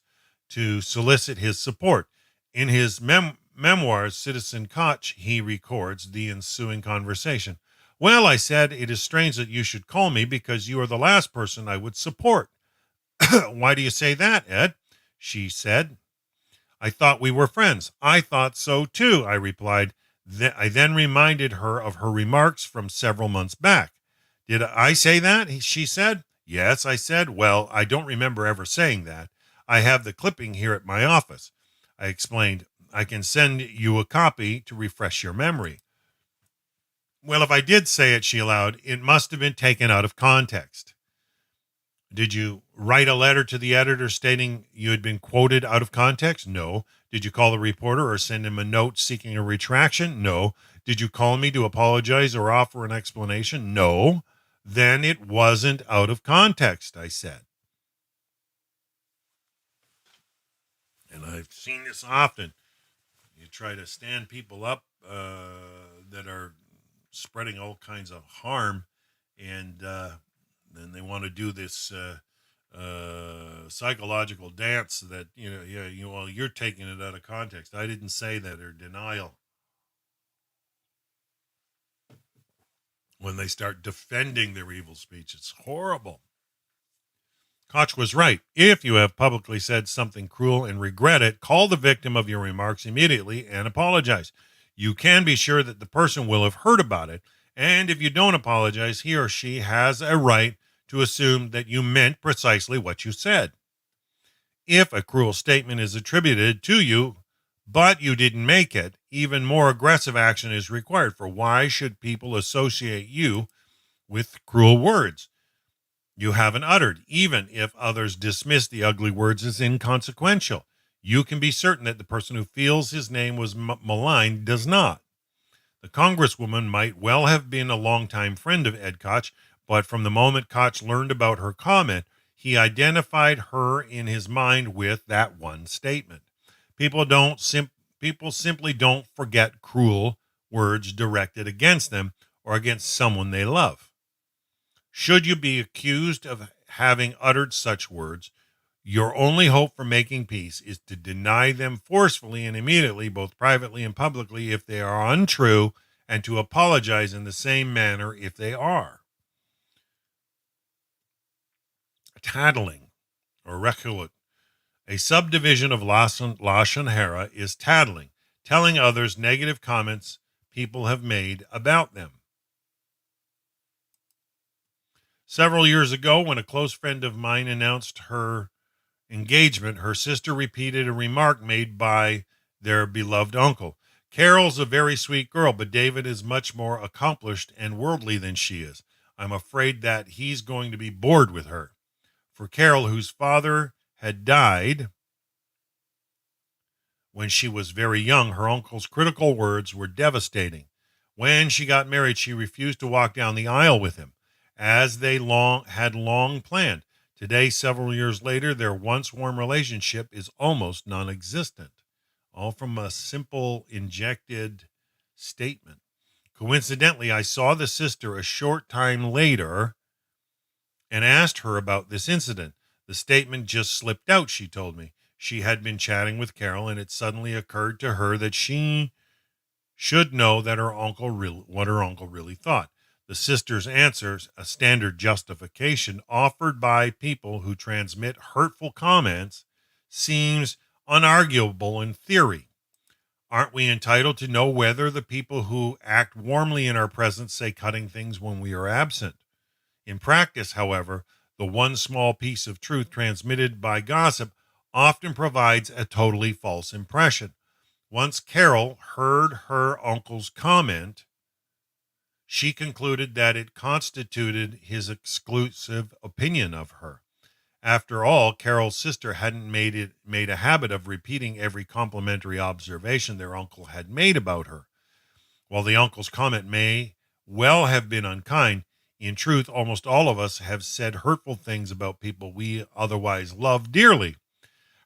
to solicit his support. In his memoirs, Citizen Koch, he records the ensuing conversation. Well, I said, it is strange that you should call me because you are the last person I would support. Why do you say that, Ed? She said. I thought we were friends. I thought so too, I replied. I then reminded her of her remarks from several months back. Did I say that? She said. Yes, I said. Well, I don't remember ever saying that. I have the clipping here at my office. I explained. I can send you a copy to refresh your memory. Well, if I did say it, she allowed, it must have been taken out of context. Did you write a letter to the editor stating you had been quoted out of context? No. Did you call the reporter or send him a note seeking a retraction? No. Did you call me to apologize or offer an explanation? No. Then it wasn't out of context, I said. And I've seen this often. You try to stand people up that are spreading all kinds of harm, and then they want to do this psychological dance that, well, you're taking it out of context. I didn't say that, or denial. When they start defending their evil speech, it's horrible. Koch was right. If you have publicly said something cruel and regret it, call the victim of your remarks immediately and apologize. You can be sure that the person will have heard about it, and if you don't apologize, he or she has a right to assume that you meant precisely what you said. If a cruel statement is attributed to you, but you didn't make it, even more aggressive action is required. For why should people associate you with cruel words you haven't uttered, even if others dismiss the ugly words as inconsequential? You can be certain that the person who feels his name was maligned does not. The congresswoman might well have been a longtime friend of Ed Koch, but from the moment Koch learned about her comment, he identified her in his mind with that one statement. People simply don't forget cruel words directed against them or against someone they love. Should you be accused of having uttered such words, Your only hope for making peace is to deny them forcefully and immediately, both privately and publicly, if they are untrue, and to apologize in the same manner if they are. Tattling, or reculut. A subdivision of Lashon Hara is tattling, telling others negative comments people have made about them. Several years ago, when a close friend of mine announced her engagement, her sister repeated a remark made by their beloved uncle. Carol's a very sweet girl, but David is much more accomplished and worldly than she is. I'm afraid that he's going to be bored with her. For Carol, whose father had died when she was very young, her uncle's critical words were devastating. When she got married, she refused to walk down the aisle with him, as they had long planned. Today, several years later, their once warm relationship is almost non-existent, all from a simple injected statement. Coincidentally, I saw the sister a short time later and asked her about this incident. The statement just slipped out, she told me. She had been chatting with Carol, and it suddenly occurred to her that she should know that what her uncle really thought. The sister's answers, a standard justification offered by people who transmit hurtful comments, seems unarguable in theory. Aren't we entitled to know whether the people who act warmly in our presence say cutting things when we are absent? In practice, however, the one small piece of truth transmitted by gossip often provides a totally false impression. Once Carol heard her uncle's comment, she concluded that it constituted his exclusive opinion of her. After all, Carol's sister hadn't made a habit of repeating every complimentary observation their uncle had made about her. While the uncle's comment may well have been unkind, in truth, almost all of us have said hurtful things about people we otherwise love dearly.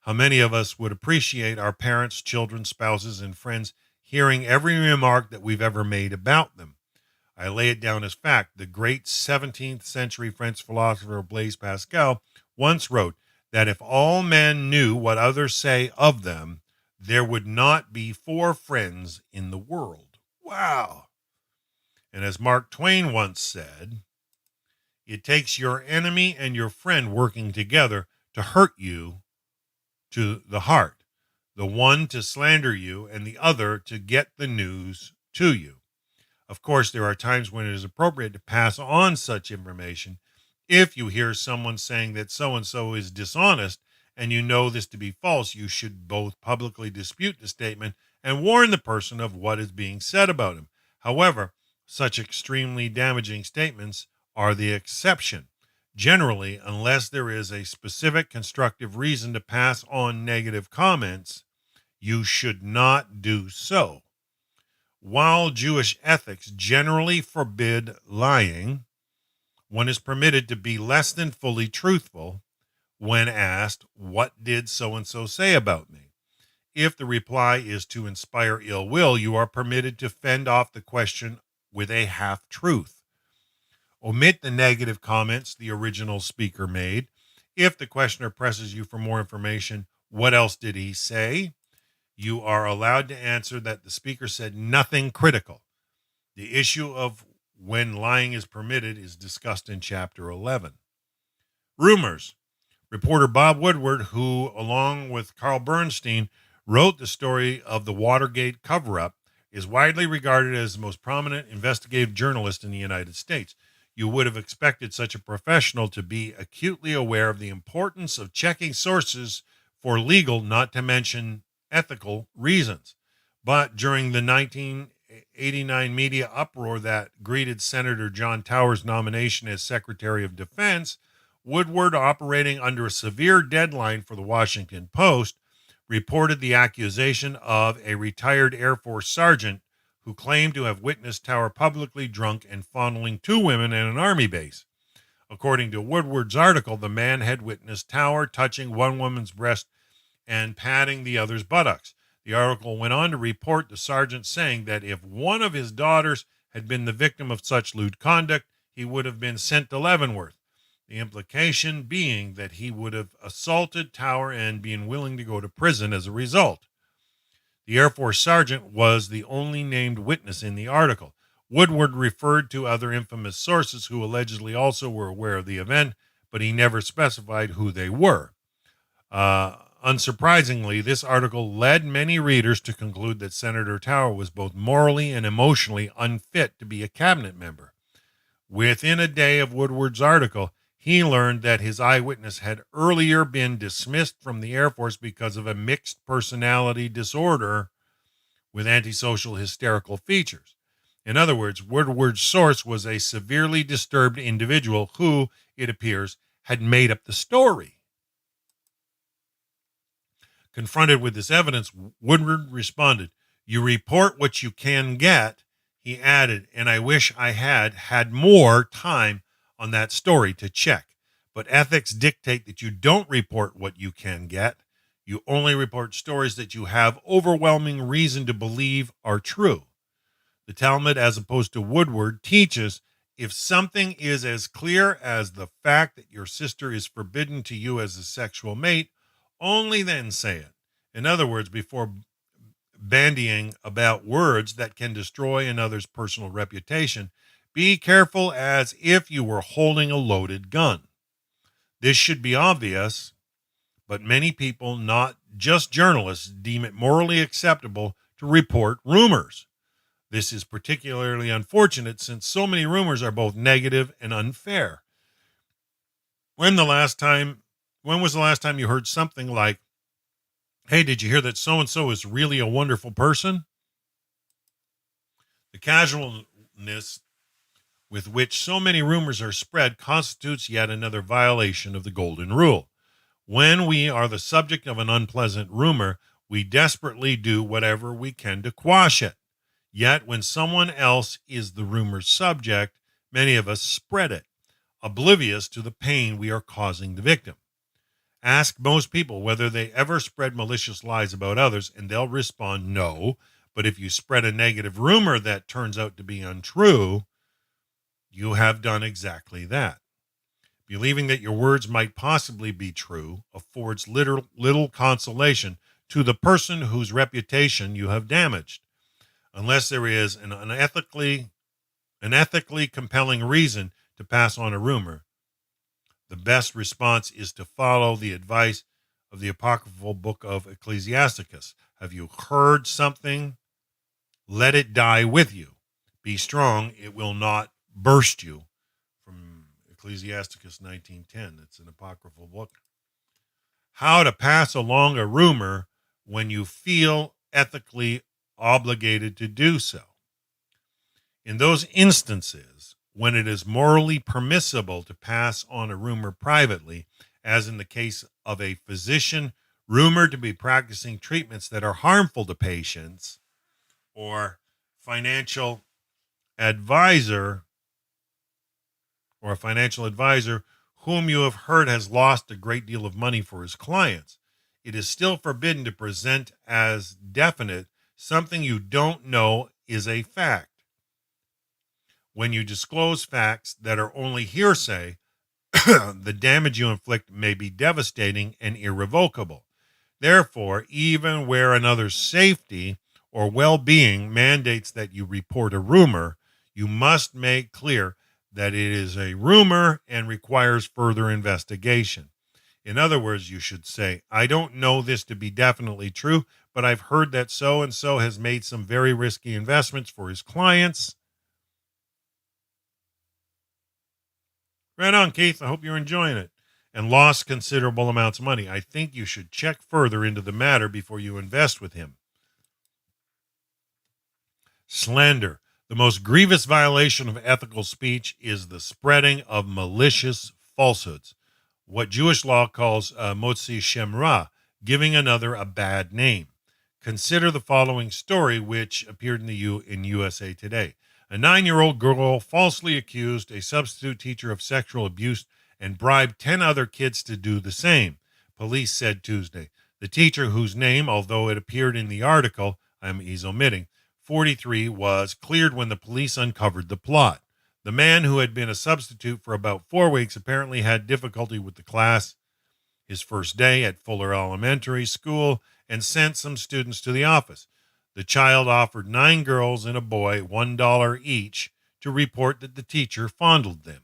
How many of us would appreciate our parents, children, spouses, and friends hearing every remark that we've ever made about them? I lay it down as fact. The great 17th century French philosopher Blaise Pascal once wrote that if all men knew what others say of them, there would not be 4 friends in the world. Wow. And as Mark Twain once said, it takes your enemy and your friend working together to hurt you to the heart, the one to slander you and the other to get the news to you. Of course, there are times when it is appropriate to pass on such information. If you hear someone saying that so-and-so is dishonest and you know this to be false, you should both publicly dispute the statement and warn the person of what is being said about him. However, such extremely damaging statements are the exception. Generally, unless there is a specific constructive reason to pass on negative comments, you should not do so. While Jewish ethics generally forbid lying, one is permitted to be less than fully truthful when asked, "What did so-and-so say about me?" If the reply is to inspire ill will, you are permitted to fend off the question with a half-truth. Omit the negative comments the original speaker made. If the questioner presses you for more information, what else did he say? You are allowed to answer that the speaker said nothing critical. The issue of when lying is permitted is discussed in Chapter 11. Rumors. Reporter Bob Woodward, who, along with Carl Bernstein, wrote the story of the Watergate cover-up, is widely regarded as the most prominent investigative journalist in the United States. You would have expected such a professional to be acutely aware of the importance of checking sources for legal, not to mention ethical, reasons. But during the 1989 media uproar that greeted Senator John Tower's nomination as Secretary of Defense, Woodward, operating under a severe deadline for the Washington Post, reported the accusation of a retired Air Force sergeant who claimed to have witnessed Tower publicly drunk and fondling 2 women at an Army base. According to Woodward's article, the man had witnessed Tower touching one woman's breast and patting the other's buttocks. The article went on to report the sergeant saying that if one of his daughters had been the victim of such lewd conduct, he would have been sent to Leavenworth. The implication being that he would have assaulted Tower and been willing to go to prison as a result. The Air Force sergeant was the only named witness in the article. Woodward referred to other infamous sources who allegedly also were aware of the event, but he never specified who they were. Unsurprisingly, this article led many readers to conclude that Senator Tower was both morally and emotionally unfit to be a cabinet member. Within a day of Woodward's article, he learned that his eyewitness had earlier been dismissed from the Air Force because of a mixed personality disorder with antisocial hysterical features. In other words, Woodward's source was a severely disturbed individual who, it appears, had made up the story. Confronted with this evidence, Woodward responded, "You report what you can get." He added, "And I wish I had more time on that story to check. But ethics dictate that you don't report what you can get. You only report stories that you have overwhelming reason to believe are true." The Talmud, as opposed to Woodward, teaches if something is as clear as the fact that your sister is forbidden to you as a sexual mate, only then say it. In other words, before bandying about words that can destroy another's personal reputation, be careful as if you were holding a loaded gun. This should be obvious, but many people, not just journalists, deem it morally acceptable to report rumors. This is particularly unfortunate since so many rumors are both negative and unfair. When was the last time you heard something like, "Hey, did you hear that so-and-so is really a wonderful person?" The casualness with which so many rumors are spread constitutes yet another violation of the golden rule. When we are the subject of an unpleasant rumor, we desperately do whatever we can to quash it. Yet when someone else is the rumor's subject, many of us spread it, oblivious to the pain we are causing the victim. Ask most people whether they ever spread malicious lies about others, and they'll respond no. But if you spread a negative rumor that turns out to be untrue, you have done exactly that. Believing that your words might possibly be true affords little consolation to the person whose reputation you have damaged, unless there is an ethically compelling reason to pass on a rumor. The best response is to follow the advice of the apocryphal book of Ecclesiasticus. Have you heard something? Let it die with you. Be strong, it will not burst you. From Ecclesiasticus 19:10. It's an apocryphal book. How to pass along a rumor when you feel ethically obligated to do so. In those instances, when it is morally permissible to pass on a rumor privately, as in the case of a physician rumored to be practicing treatments that are harmful to patients, or financial advisor or a financial advisor whom you have heard has lost a great deal of money for his clients, it is still forbidden to present as definite something you don't know is a fact. When you disclose facts that are only hearsay, the damage you inflict may be devastating and irrevocable. Therefore, even where another's safety or well-being mandates that you report a rumor, you must make clear that it is a rumor and requires further investigation. In other words, you should say, "I don't know this to be definitely true, but I've heard that so-and-so has made some very risky investments for his clients." Right on, Keith. I hope you're enjoying it. And lost considerable amounts of money. I think you should check further into the matter before you invest with him. Slander. The most grievous violation of ethical speech is the spreading of malicious falsehoods, what Jewish law calls motzi shem ra, giving another a bad name. Consider the following story, which appeared in USA Today. A 9-year-old girl falsely accused a substitute teacher of sexual abuse and bribed 10 other kids to do the same, police said Tuesday. The teacher, whose name, although it appeared in the article, he's omitting, 43, was cleared when the police uncovered the plot. The man, who had been a substitute for about 4 weeks, apparently had difficulty with the class his first day at Fuller Elementary School and sent some students to the office. The child offered 9 girls and a boy $1 each to report that the teacher fondled them.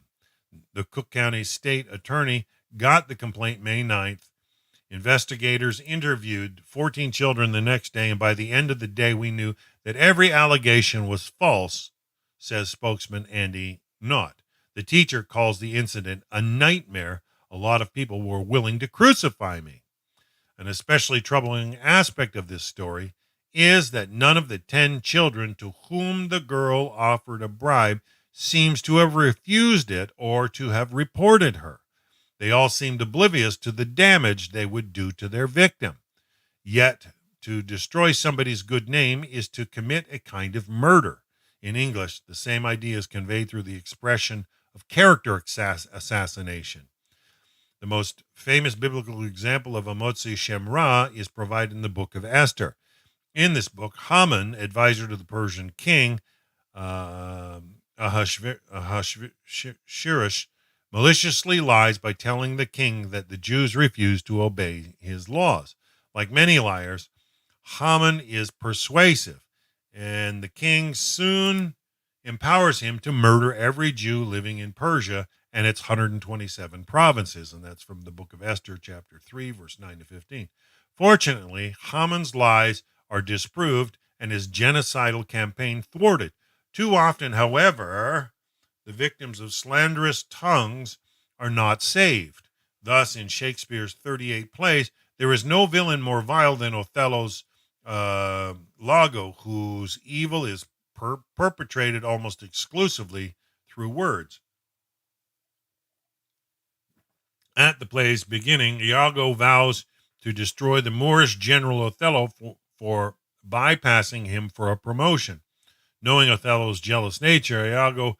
The Cook County State Attorney got the complaint May 9th. Investigators interviewed 14 children the next day, and by the end of the day, we knew that every allegation was false, says spokesman Andy Knott. The teacher calls the incident a nightmare. A lot of people were willing to crucify me. An especially troubling aspect of this story is that none of the 10 children to whom the girl offered a bribe seems to have refused it or to have reported her. They all seemed oblivious to the damage they would do to their victim. Yet, to destroy somebody's good name is to commit a kind of murder. In English, the same idea is conveyed through the expression of character assassination. The most famous biblical example of Amotzi Shemra is provided in the book of Esther. In this book, Haman, advisor to the Persian king Ahasuerus, maliciously lies by telling the king that the Jews refuse to obey his laws. Like many liars, Haman is persuasive, and the king soon empowers him to murder every Jew living in Persia and its 127 provinces. And that's from the book of Esther, chapter 3, verse 9 to 15. Fortunately, Haman's lies are disproved and his genocidal campaign thwarted. Too often, however, the victims of slanderous tongues are not saved. Thus, in Shakespeare's 38 plays, there is no villain more vile than Othello's Iago, whose evil is perpetrated almost exclusively through words. At the play's beginning, Iago vows to destroy the Moorish general Othello for bypassing him for a promotion. Knowing Othello's jealous nature, Iago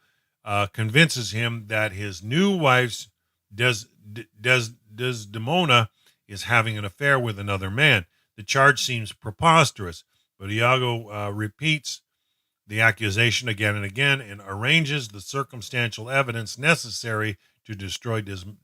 convinces him that his new wife's Desdemona is having an affair with another man. The charge seems preposterous, but Iago repeats the accusation again and again and arranges the circumstantial evidence necessary to destroy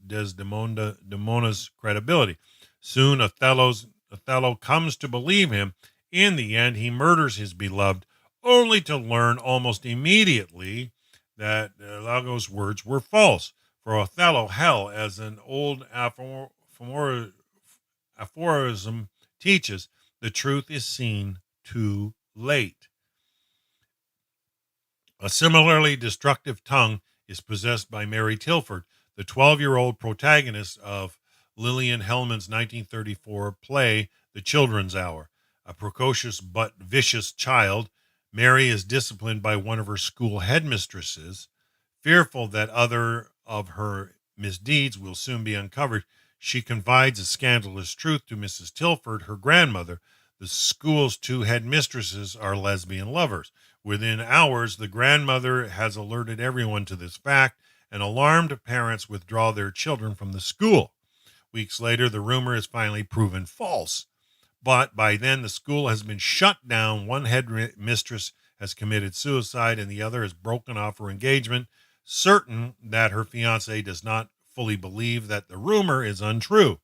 Desdemona's credibility. Soon Othello comes to believe him. In the end, he murders his beloved, only to learn almost immediately that Iago's words were false. For Othello, hell, as an old aphorism teaches, the truth is seen too late. A similarly destructive tongue is possessed by Mary Tilford, the 12-year-old protagonist of Lillian Hellman's 1934 play, The Children's Hour. A precocious but vicious child, Mary is disciplined by one of her school headmistresses. Fearful that other of her misdeeds will soon be uncovered, she confides a scandalous truth to Mrs. Tilford, her grandmother. The school's 2 headmistresses are lesbian lovers. Within hours, the grandmother has alerted everyone to this fact, and alarmed parents withdraw their children from the school. Weeks later, the rumor is finally proven false. But by then, the school has been shut down. One headmistress has committed suicide, and the other has broken off her engagement, certain that her fiancé does not fully believe that the rumor is untrue.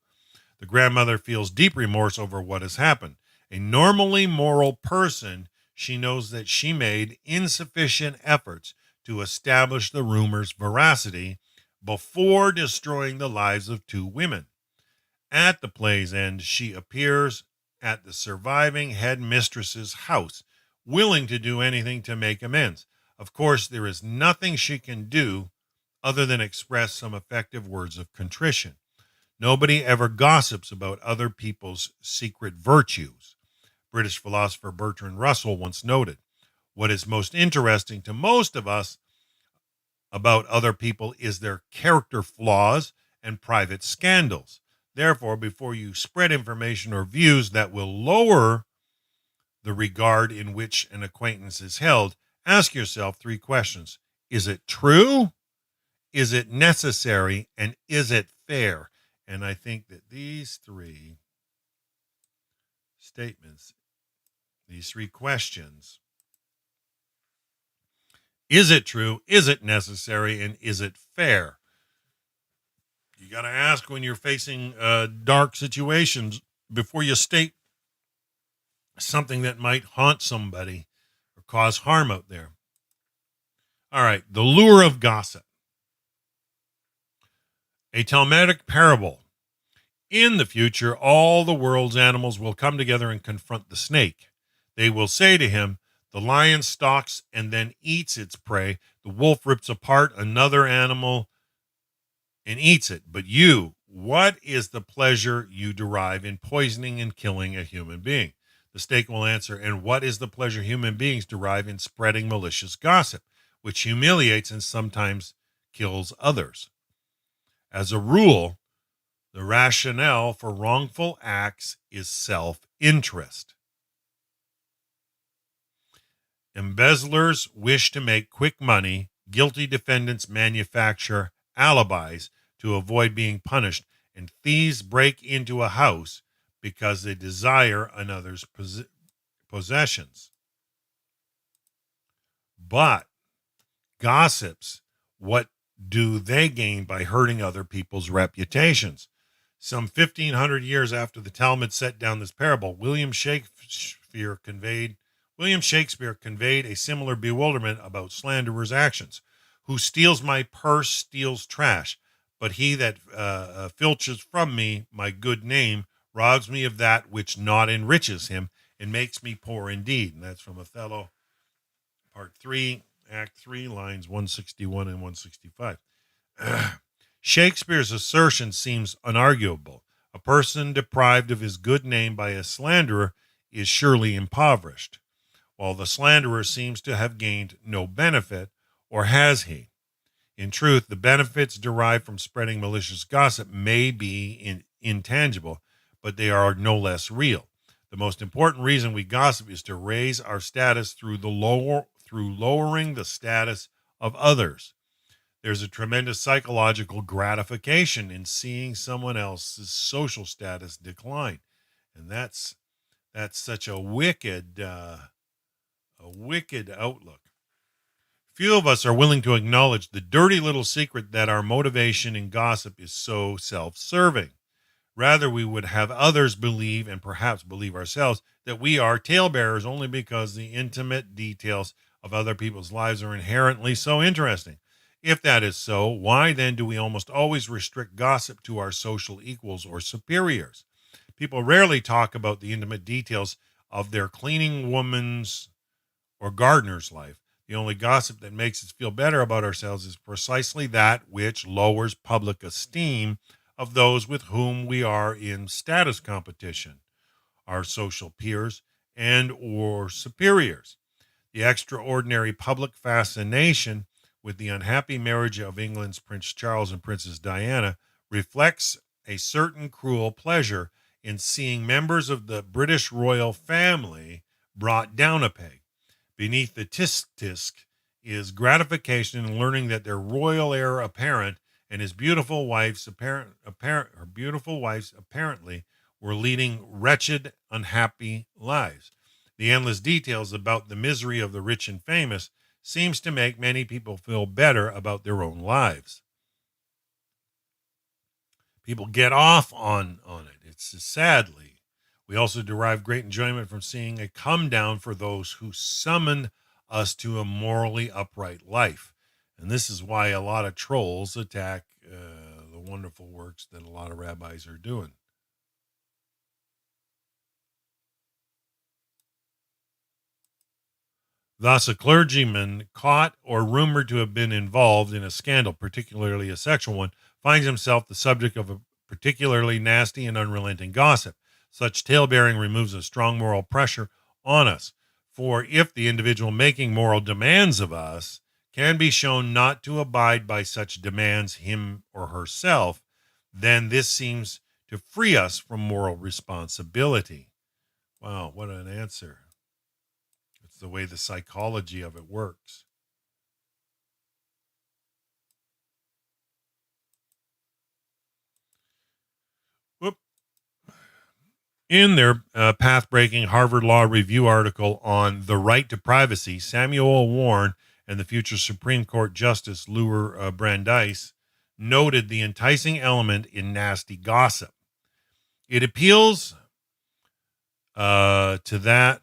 The grandmother feels deep remorse over what has happened. A normally moral person, she knows that she made insufficient efforts to establish the rumor's veracity before destroying the lives of 2 women. At the play's end, she appears at the surviving headmistress's house, willing to do anything to make amends. Of course, there is nothing she can do other than express some effective words of contrition. Nobody ever gossips about other people's secret virtues. British philosopher Bertrand Russell once noted, "What is most interesting to most of us about other people is their character flaws and private scandals. Therefore, before you spread information or views that will lower the regard in which an acquaintance is held, ask yourself 3 questions. Is it true? Is it necessary? And is it fair?" And I think that these 3 statements, these 3 questions, Is it true? Is it necessary? And is it fair? You got to ask when you're facing dark situations before you state something that might haunt somebody or cause harm out there. All right, the lure of gossip. A Talmudic parable. In the future, all the world's animals will come together and confront the snake. They will say to him, the lion stalks and then eats its prey. The wolf rips apart another animal and eats it. But you, what is the pleasure you derive in poisoning and killing a human being? The snake will answer, and what is the pleasure human beings derive in spreading malicious gossip, which humiliates and sometimes kills others? As a rule, the rationale for wrongful acts is self-interest. Embezzlers wish to make quick money. Guilty defendants manufacture alibis to avoid being punished, and thieves break into a house because they desire another's possessions. But gossips, what do they gain by hurting other people's reputations? Some 1,500 years after the Talmud set down this parable, William Shakespeare conveyed a similar bewilderment about slanderers' actions. Who steals my purse steals trash, but he that filches from me my good name robs me of that which not enriches him and makes me poor indeed. And that's from Othello, Part 3, Act 3, lines 161 and 165. Shakespeare's assertion seems unarguable. A person deprived of his good name by a slanderer is surely impoverished, while the slanderer seems to have gained no benefit, or has he? In truth, the benefits derived from spreading malicious gossip may be intangible, but they are no less real. The most important reason we gossip is to raise our status through lowering the status of others. There's a tremendous psychological gratification in seeing someone else's social status decline, and that's such a wicked outlook. Few of us are willing to acknowledge the dirty little secret that our motivation in gossip is so self-serving. Rather, we would have others believe, and perhaps believe ourselves, that we are talebearers only because the intimate details of other people's lives are inherently so interesting. If that is so, why then do we almost always restrict gossip to our social equals or superiors? People rarely talk about the intimate details of their cleaning woman's or gardener's life. The only gossip that makes us feel better about ourselves is precisely that which lowers public esteem of those with whom we are in status competition, our social peers and or superiors. The extraordinary public fascination with the unhappy marriage of England's Prince Charles and Princess Diana reflects a certain cruel pleasure in seeing members of the British royal family brought down a peg. Beneath the tisk is gratification in learning that their royal heir apparent and his beautiful wife's apparently were leading wretched, unhappy lives. The endless details about the misery of the rich and famous seems to make many people feel better about their own lives. People get off on it. It's sadly. We also derive great enjoyment from seeing a come down for those who summon us to a morally upright life. And this is why a lot of trolls attack the wonderful works that a lot of rabbis are doing. Thus, a clergyman caught or rumored to have been involved in a scandal, particularly a sexual one, finds himself the subject of a particularly nasty and unrelenting gossip. Such talebearing removes a strong moral pressure on us. For if the individual making moral demands of us can be shown not to abide by such demands him or herself, then this seems to free us from moral responsibility. Wow, what an answer. It's the way the psychology of it works. Whoop. In their path-breaking Harvard Law Review article on the right to privacy, Samuel Warren and the future Supreme Court Justice Lure Brandeis noted the enticing element in nasty gossip. It appeals to that.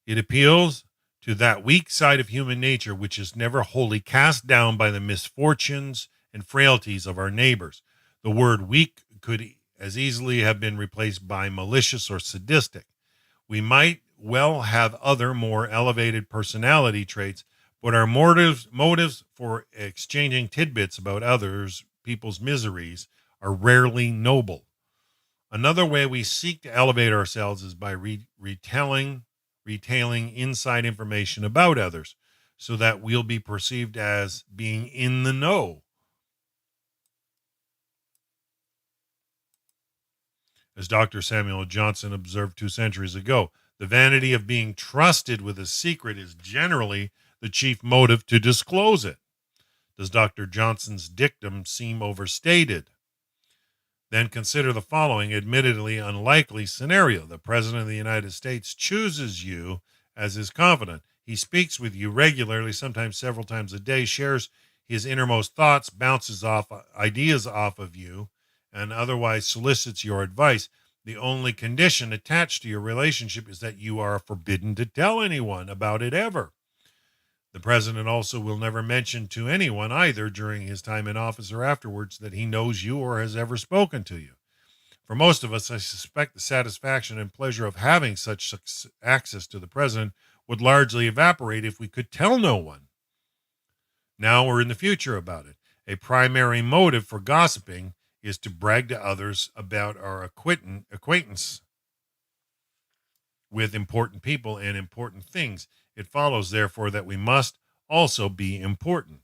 It appeals to that weak side of human nature which is never wholly cast down by the misfortunes and frailties of our neighbors. The word weak could as easily have been replaced by malicious or sadistic. We might well have other more elevated personality traits, but our motives for exchanging tidbits about others, people's miseries, are rarely noble. Another way we seek to elevate ourselves is by retailing inside information about others so that we'll be perceived as being in the know. As Dr. Samuel Johnson observed 2 centuries ago, the vanity of being trusted with a secret is generally the chief motive to disclose it. Does Dr. Johnson's dictum seem overstated? Then consider the following admittedly unlikely scenario. The President of the United States chooses you as his confidant. He speaks with you regularly, sometimes several times a day, shares his innermost thoughts, bounces off ideas off of you, and otherwise solicits your advice. The only condition attached to your relationship is that you are forbidden to tell anyone about it ever. The president also will never mention to anyone, either during his time in office or afterwards, that he knows you or has ever spoken to you. For most of us, I suspect the satisfaction and pleasure of having such access to the president would largely evaporate if we could tell no one. Now or in the future about it. A primary motive for gossiping is to brag to others about our acquaintance with important people and important things. It follows, therefore, that we must also be important.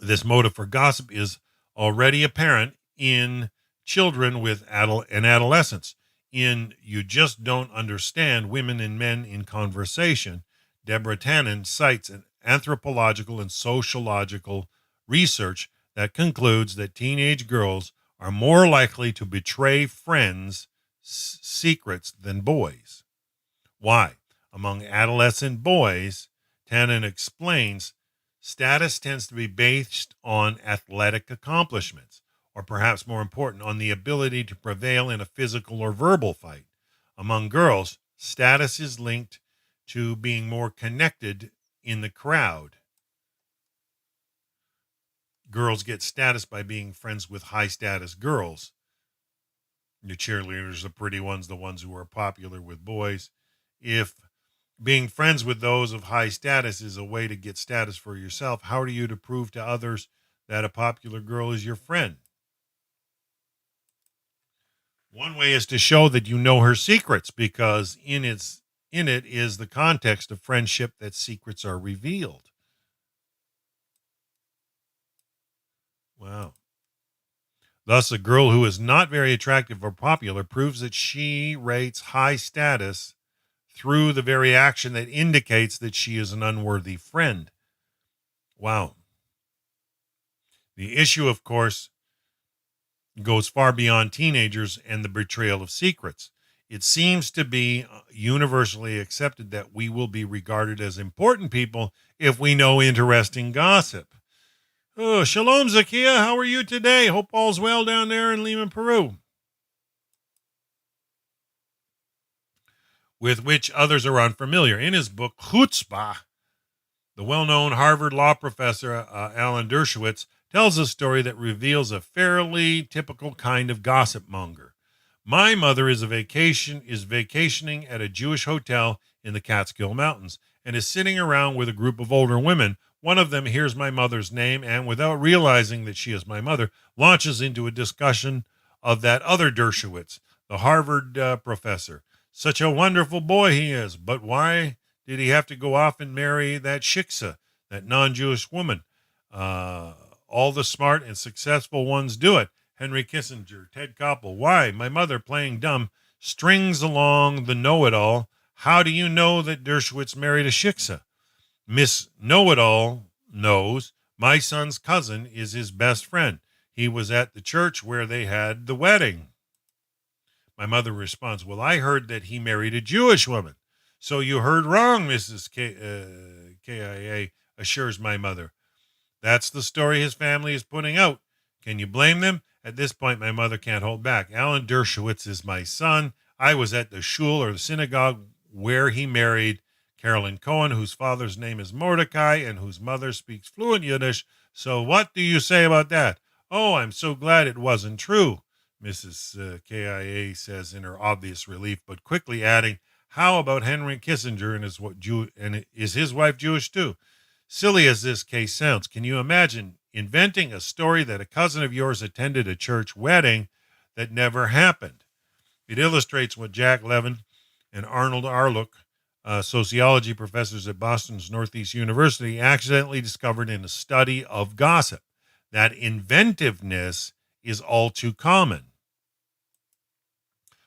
This motive for gossip is already apparent in children with adolescents. In You Just Don't Understand Women and Men in Conversation, Deborah Tannen cites an anthropological and sociological research that concludes that teenage girls are more likely to betray friends' secrets than boys. Why? Among adolescent boys, Tannen explains, status tends to be based on athletic accomplishments, or perhaps more important, on the ability to prevail in a physical or verbal fight. Among girls, status is linked to being more connected in the crowd. Girls get status by being friends with high status girls. The cheerleaders, the pretty ones, the ones who are popular with boys. If being friends with those of high status is a way to get status for yourself, how are you to prove to others that a popular girl is your friend? One way is to show that you know her secrets, because in it is the context of friendship that secrets are revealed. Wow. Thus, a girl who is not very attractive or popular proves that she rates high status through the very action that indicates that she is an unworthy friend. Wow. The issue, of course, goes far beyond teenagers and the betrayal of secrets. It seems to be universally accepted that we will be regarded as important people if we know interesting gossip. Oh, shalom, Zakia. How are you today? Hope all's well down there in Lima, Peru. With which others are unfamiliar. In his book, Chutzpah, the well-known Harvard law professor Alan Dershowitz tells a story that reveals a fairly typical kind of gossip monger. My mother is vacationing at a Jewish hotel in the Catskill Mountains and is sitting around with a group of older women. One of them hears my mother's name and, without realizing that she is my mother, launches into a discussion of that other Dershowitz, the Harvard professor. Such a wonderful boy he is, but why did he have to go off and marry that shiksa, that non-Jewish woman? All the smart and successful ones do it. Henry Kissinger, Ted Koppel. Why? My mother, playing dumb, strings along the know-it-all. How do you know that Dershowitz married a shiksa? Miss Know-it-all knows my son's cousin is his best friend. He was at the church where they had the wedding. My mother responds, well, I heard that he married a Jewish woman. So you heard wrong, Mrs. KIA assures my mother. That's the story his family is putting out. Can you blame them? At this point, my mother can't hold back. Alan Dershowitz is my son. I was at the shul or the synagogue where he married Carolyn Cohen, whose father's name is Mordecai and whose mother speaks fluent Yiddish. So what do you say about that? Oh, I'm so glad it wasn't true, Mrs. KIA says in her obvious relief, but quickly adding, how about Henry Kissinger and is his wife Jewish too? Silly as this case sounds, can you imagine inventing a story that a cousin of yours attended a church wedding that never happened? It illustrates what Jack Levin and Arnold Arluck, sociology professors at Boston's Northeast University, accidentally discovered in a study of gossip, that inventiveness is all too common.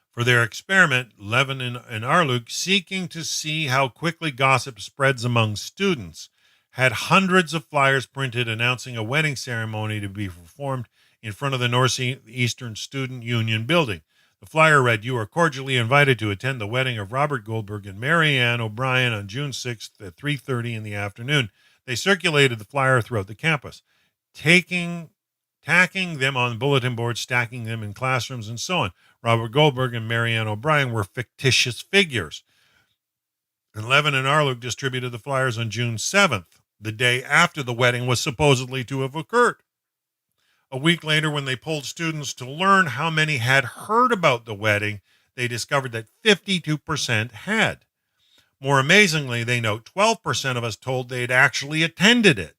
For their experiment, Levin and Arluck, seeking to see how quickly gossip spreads among students, had hundreds of flyers printed announcing a wedding ceremony to be performed in front of the Northeastern Student Union building. The flyer read, you are cordially invited to attend the wedding of Robert Goldberg and Mary Ann O'Brien on June 6th at 3:30 in the afternoon. They circulated the flyer throughout the campus, tacking them on bulletin boards, stacking them in classrooms, and so on. Robert Goldberg and Mary Ann O'Brien were fictitious figures. And Levin and Arluck distributed the flyers on June 7th, the day after the wedding was supposedly to have occurred. A week later, when they polled students to learn how many had heard about the wedding, they discovered that 52% had. More amazingly, they note 12% of us told they had actually attended it.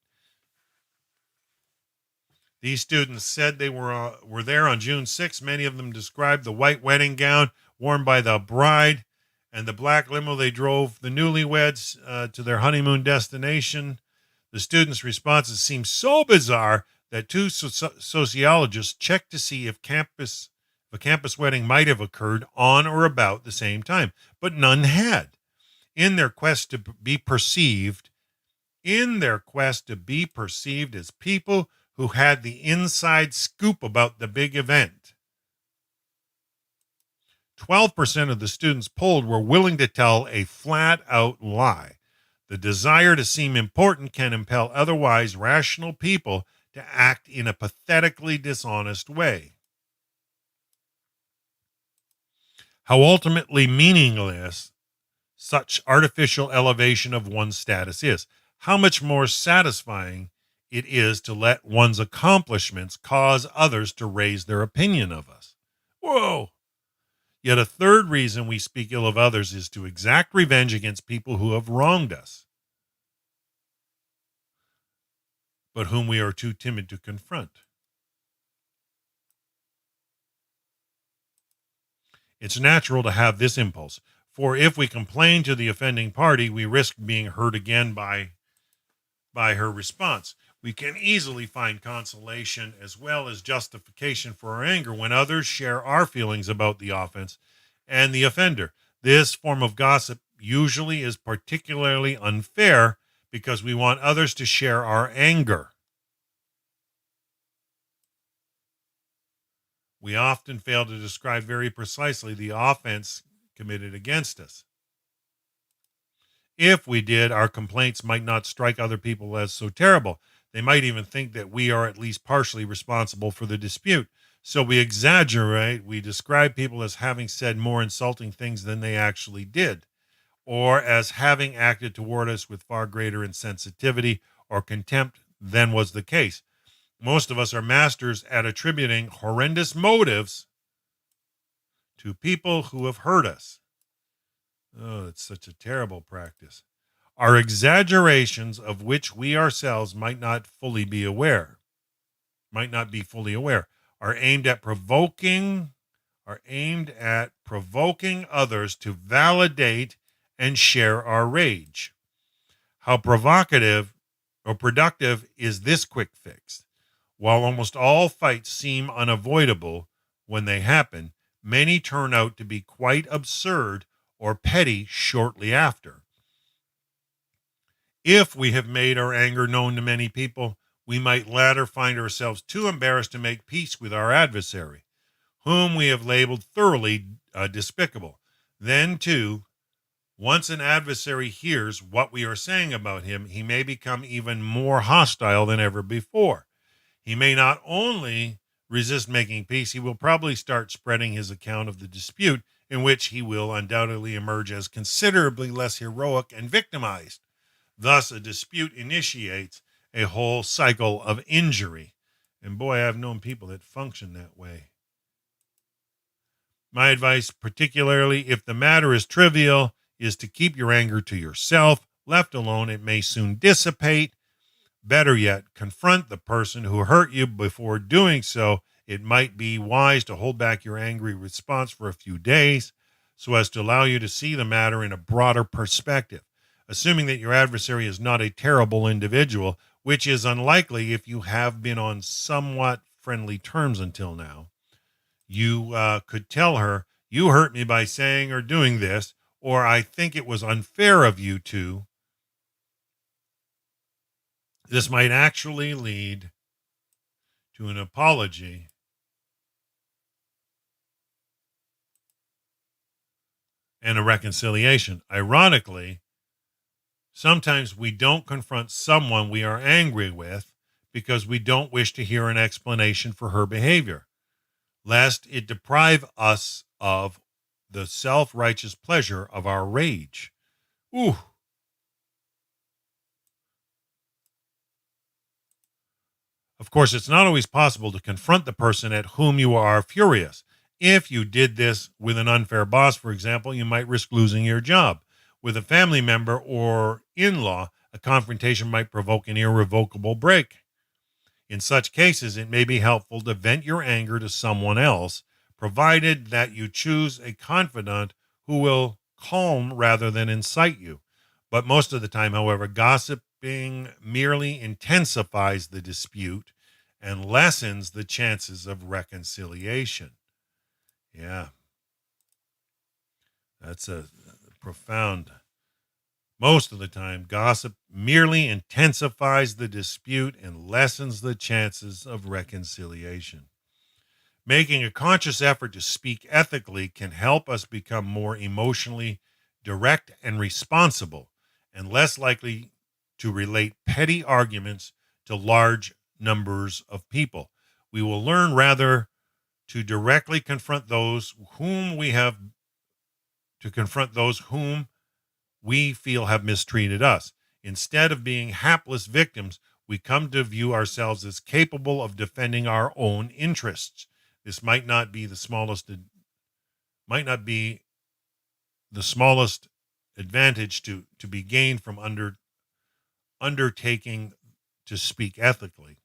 These students said they were there on June 6th. Many of them described the white wedding gown worn by the bride and the black limo they drove the newlyweds to their honeymoon destination. The students' responses seemed so bizarre that two sociologists checked to see if a campus wedding might have occurred on or about the same time, but none had. In their quest to be perceived as people who had the inside scoop about the big event, 12% of the students polled were willing to tell a flat-out lie. The desire to seem important can impel otherwise rational people to act in a pathetically dishonest way. How ultimately meaningless such artificial elevation of one's status is. How much more satisfying it is to let one's accomplishments cause others to raise their opinion of us. Whoa! Yet a third reason we speak ill of others is to exact revenge against people who have wronged us, but whom we are too timid to confront. It's natural to have this impulse, for if we complain to the offending party, we risk being hurt again by her response. We can easily find consolation as well as justification for our anger when others share our feelings about the offense and the offender. This form of gossip usually is particularly unfair because we want others to share our anger. We often fail to describe very precisely the offense committed against us. If we did, our complaints might not strike other people as so terrible. They might even think that we are at least partially responsible for the dispute. So we exaggerate. We describe people as having said more insulting things than they actually did, or as having acted toward us with far greater insensitivity or contempt than was the case. Most of us are masters at attributing horrendous motives to people who have hurt us. Oh, it's such a terrible practice. Our exaggerations of which we ourselves might not be fully aware, are aimed at provoking others to validate and share our rage. How provocative or productive is this quick fix? While almost all fights seem unavoidable when they happen, many turn out to be quite absurd or petty shortly after. If we have made our anger known to many people, we might later find ourselves too embarrassed to make peace with our adversary, whom we have labeled thoroughly despicable. Then, too, once an adversary hears what we are saying about him, he may become even more hostile than ever before. He may not only resist making peace, he will probably start spreading his account of the dispute, in which he will undoubtedly emerge as considerably less heroic and victimized. Thus, a dispute initiates a whole cycle of injury. And boy, I've known people that function that way. My advice, particularly if the matter is trivial, is to keep your anger to yourself. Left alone, it may soon dissipate. Better yet, confront the person who hurt you. Before doing so, it might be wise to hold back your angry response for a few days so as to allow you to see the matter in a broader perspective. Assuming that your adversary is not a terrible individual, which is unlikely if you have been on somewhat friendly terms until now, you could tell her, "You hurt me by saying or doing this," or "I think it was unfair of you to." This might actually lead to an apology and a reconciliation. Ironically, sometimes we don't confront someone we are angry with because we don't wish to hear an explanation for her behavior, lest it deprive us of the self-righteous pleasure of our rage. Ooh. Of course, it's not always possible to confront the person at whom you are furious. If you did this with an unfair boss, for example, you might risk losing your job. With a family member or in-law, a confrontation might provoke an irrevocable break. In such cases, it may be helpful to vent your anger to someone else, provided that you choose a confidant who will calm rather than incite you. But most of the time, however, gossiping merely intensifies the dispute and lessens the chances of reconciliation. Yeah, that's a profound. Most of the time, gossip merely intensifies the dispute and lessens the chances of reconciliation. Making a conscious effort to speak ethically can help us become more emotionally direct and responsible, and less likely to relate petty arguments to large numbers of people. We will learn rather to directly confront those whom we feel have mistreated us. Instead of being hapless victims, we come to view ourselves as capable of defending our own interests. This might not be the smallest advantage to be gained from undertaking to speak ethically.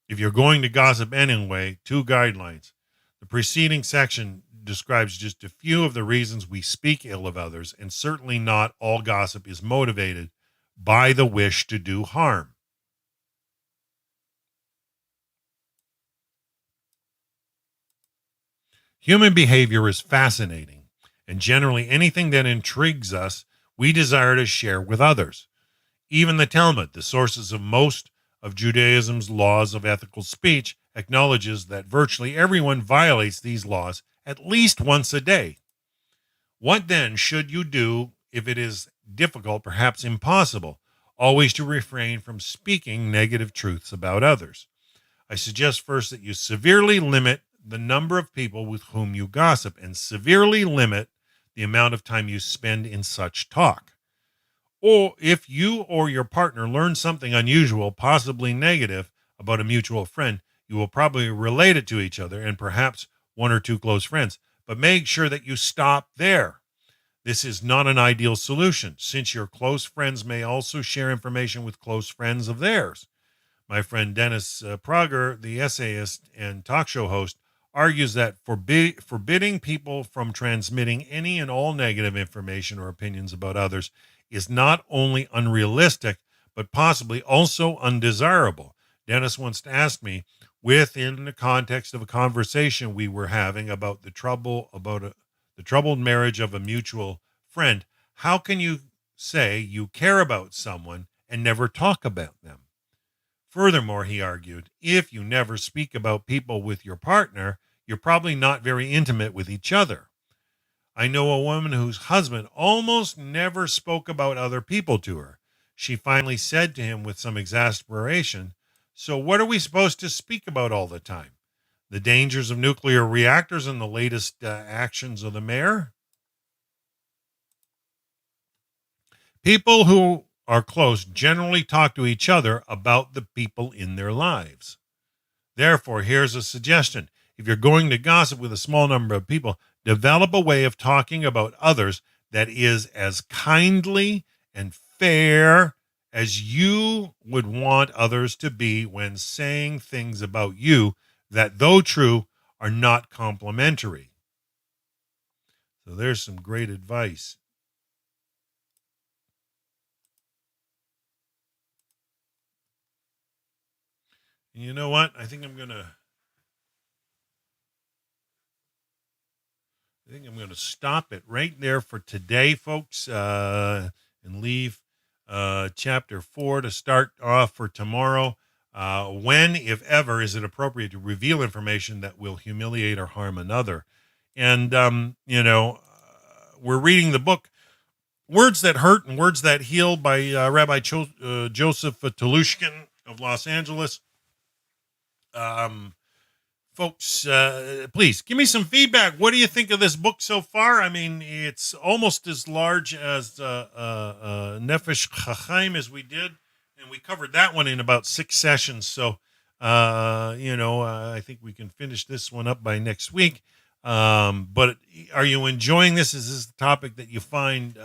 If you're going to gossip anyway, 2 guidelines. The preceding section describes just a few of the reasons we speak ill of others, and certainly not all gossip is motivated by the wish to do harm. Human behavior is fascinating, and generally anything that intrigues us, we desire to share with others. Even the Talmud, the sources of most of Judaism's laws of ethical speech, acknowledges that virtually everyone violates these laws at least once a day. What then should you do if it is difficult, perhaps impossible, always to refrain from speaking negative truths about others? I suggest first that you severely limit the number of people with whom you gossip and severely limit the amount of time you spend in such talk. Or if you or your partner learn something unusual, possibly negative, about a mutual friend, you will probably relate it to each other and perhaps 1 or 2 close friends. But make sure that you stop there. This is not an ideal solution, since your close friends may also share information with close friends of theirs. My friend Dennis Prager, the essayist and talk show host, argues that forbidding people from transmitting any and all negative information or opinions about others is not only unrealistic, but possibly also undesirable. Dennis once asked me, within the context of a conversation we were having about the troubled marriage of a mutual friend, how can you say you care about someone and never talk about them? Furthermore, he argued, if you never speak about people with your partner, you're probably not very intimate with each other. I know a woman whose husband almost never spoke about other people to her. She finally said to him with some exasperation, "So, what are we supposed to speak about all the time? The dangers of nuclear reactors and the latest actions of the mayor?" People who are close generally talk to each other about the people in their lives. Therefore, here's a suggestion. If you're going to gossip with a small number of people, develop a way of talking about others that is as kindly and fair as you would want others to be when saying things about you that, though true, are not complimentary. So there's some great advice. And you know what? I think I'm gonna stop it right there for today, folks, and leave chapter 4 to start off for tomorrow. When, if ever, is it appropriate to reveal information that will humiliate or harm another? And, we're reading the book Words That Hurt and Words That Heal by Rabbi Joseph Telushkin of Los Angeles. Folks, please give me some feedback. What do you think of this book so far? I mean, it's almost as large as Nefesh Chachaim as we did, and we covered that one in about 6 sessions. So, I think we can finish this one up by next week. But are you enjoying this? Is this the topic that you find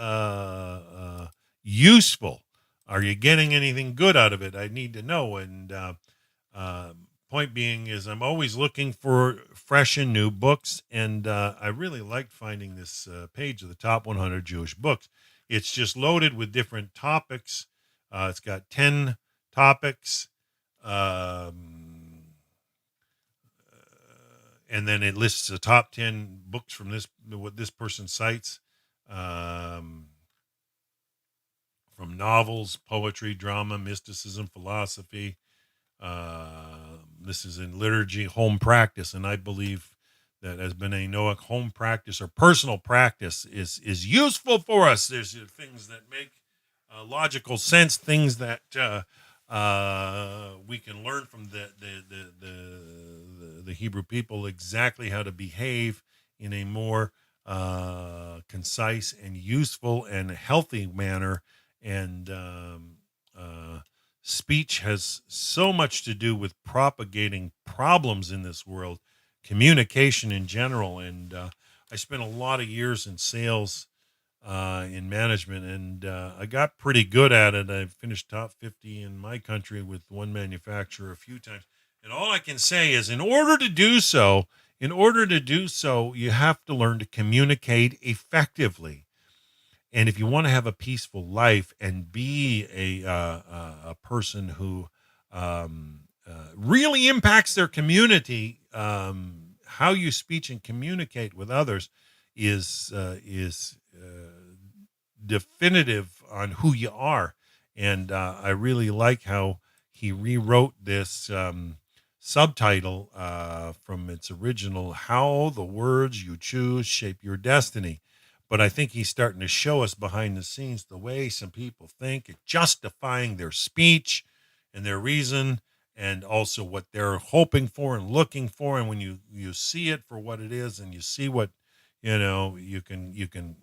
useful? Are you getting anything good out of it? I need to know. And point being is I'm always looking for fresh and new books, and I really liked finding this page of the top 100 Jewish books. It's just loaded with different topics. It's got 10 topics, and then it lists the top 10 books from what this person cites, from novels, poetry, drama, mysticism, philosophy. This is in liturgy, home practice, and I believe that as B'nai Noach, home practice or personal practice is useful for us. There's things that make logical sense, things that we can learn from the Hebrew people exactly how to behave in a more concise and useful and healthy manner, and speech has so much to do with propagating problems in this world, communication in general. And I spent a lot of years in sales, in management, and I got pretty good at it. I finished top 50 in my country with one manufacturer a few times. And all I can say is in order to do so, you have to learn to communicate effectively. And if you want to have a peaceful life and be a person who really impacts their community, how you speak and communicate with others is definitive on who you are. And I really like how he rewrote this subtitle from its original, "How the Words You Choose Shape Your Destiny." But I think he's starting to show us behind the scenes the way some people think, justifying their speech and their reason, and also what they're hoping for and looking for. And when you see it for what it is, and you see what you can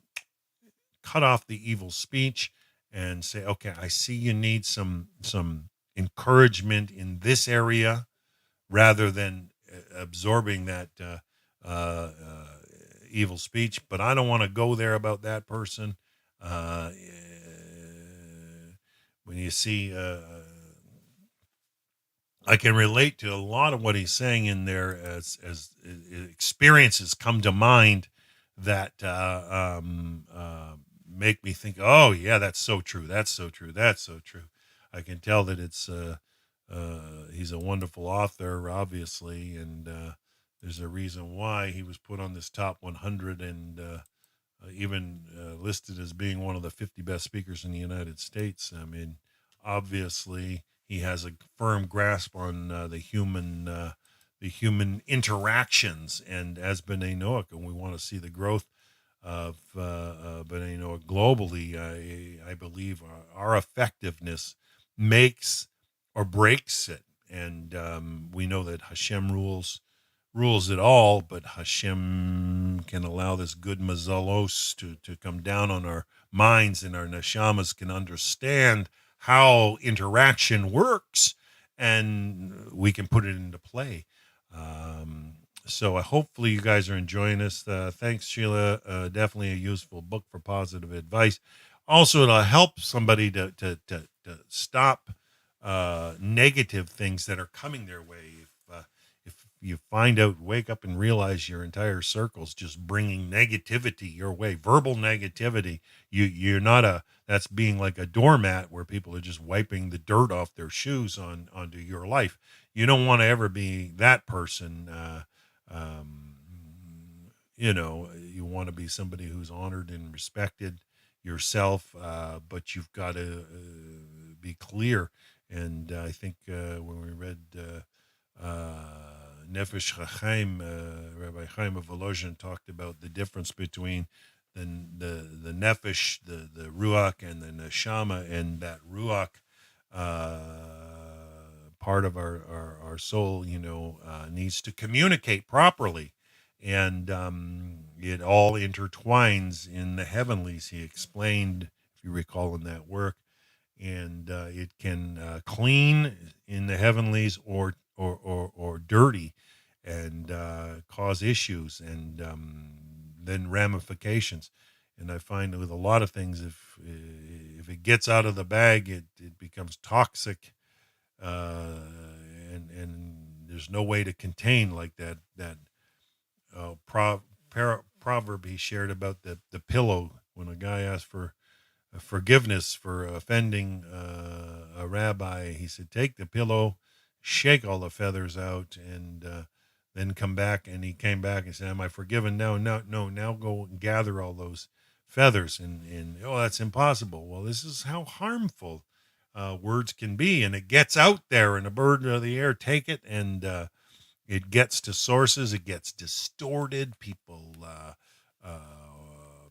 cut off the evil speech and say, okay, I see you need some encouragement in this area, rather than absorbing that evil speech. But I don't want to go there about that person. When you see, I can relate to a lot of what he's saying in there as experiences come to mind that make me think, oh yeah, that's so true. That's so true. That's so true. I can tell that it's he's a wonderful author, obviously, and there's a reason why he was put on this top 100 and even listed as being one of the 50 best speakers in the United States. I mean, obviously, he has a firm grasp on the human interactions. And as B'nai Noach, and we want to see the growth of B'nai Noach globally, I believe our effectiveness makes or breaks it. And we know that Hashem rules it all, but Hashem can allow this good mazalos to come down on our minds, and our neshamas can understand how interaction works, and we can put it into play. So hopefully you guys are enjoying this. Thanks, Sheila. Definitely a useful book for positive advice. Also, it'll help somebody to stop negative things that are coming their way. If you wake up and realize your entire circle's just bringing negativity your way, verbal negativity, you're not that's being like a doormat where people are just wiping the dirt off their shoes onto your life. You don't want to ever be that person. You want to be somebody who's honored and respected yourself, but you've got to be clear. And I think when we read Nefesh Chaim, Rabbi Chaim of Volozhin talked about the difference between the Nefesh, the Ruach, and the Neshama, and that Ruach part of our soul, needs to communicate properly. And it all intertwines in the heavenlies, he explained, if you recall, in that work. And it can clean in the heavenlies or dirty, and cause issues, and then ramifications. And I find with a lot of things, if it gets out of the bag, it becomes toxic, and there's no way to contain, like that proverb he shared about the pillow, when a guy asked for forgiveness for offending a rabbi. He said, take the pillow, shake all the feathers out, and then come back. And he came back and said, am I forgiven? No, now go and gather all those feathers. And that's impossible. Well, this is how harmful words can be. And it gets out there, and a bird of the air take it, and it gets to sources. It gets distorted. People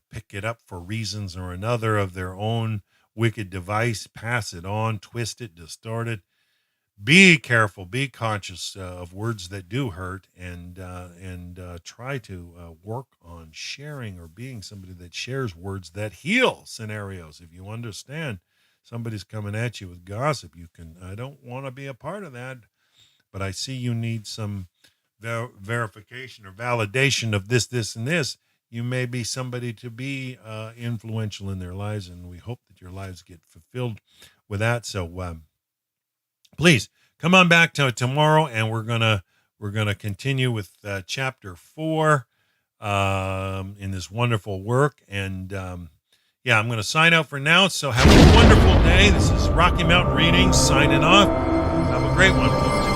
pick it up for reasons or another of their own wicked device, pass it on, twist it, distort it. Be careful, be conscious of words that do hurt, and try to work on sharing or being somebody that shares words that heal scenarios. If you understand somebody's coming at you with gossip, I don't want to be a part of that, but I see you need some verification or validation of this, and this. You may be somebody to be influential in their lives, and we hope that your lives get fulfilled with that. So please come on back to tomorrow, and we're gonna continue with chapter 4 in this wonderful work. And I'm going to sign out for now. So have a wonderful day. This is Rocky Mountain Readings signing off. Have a great one, folks.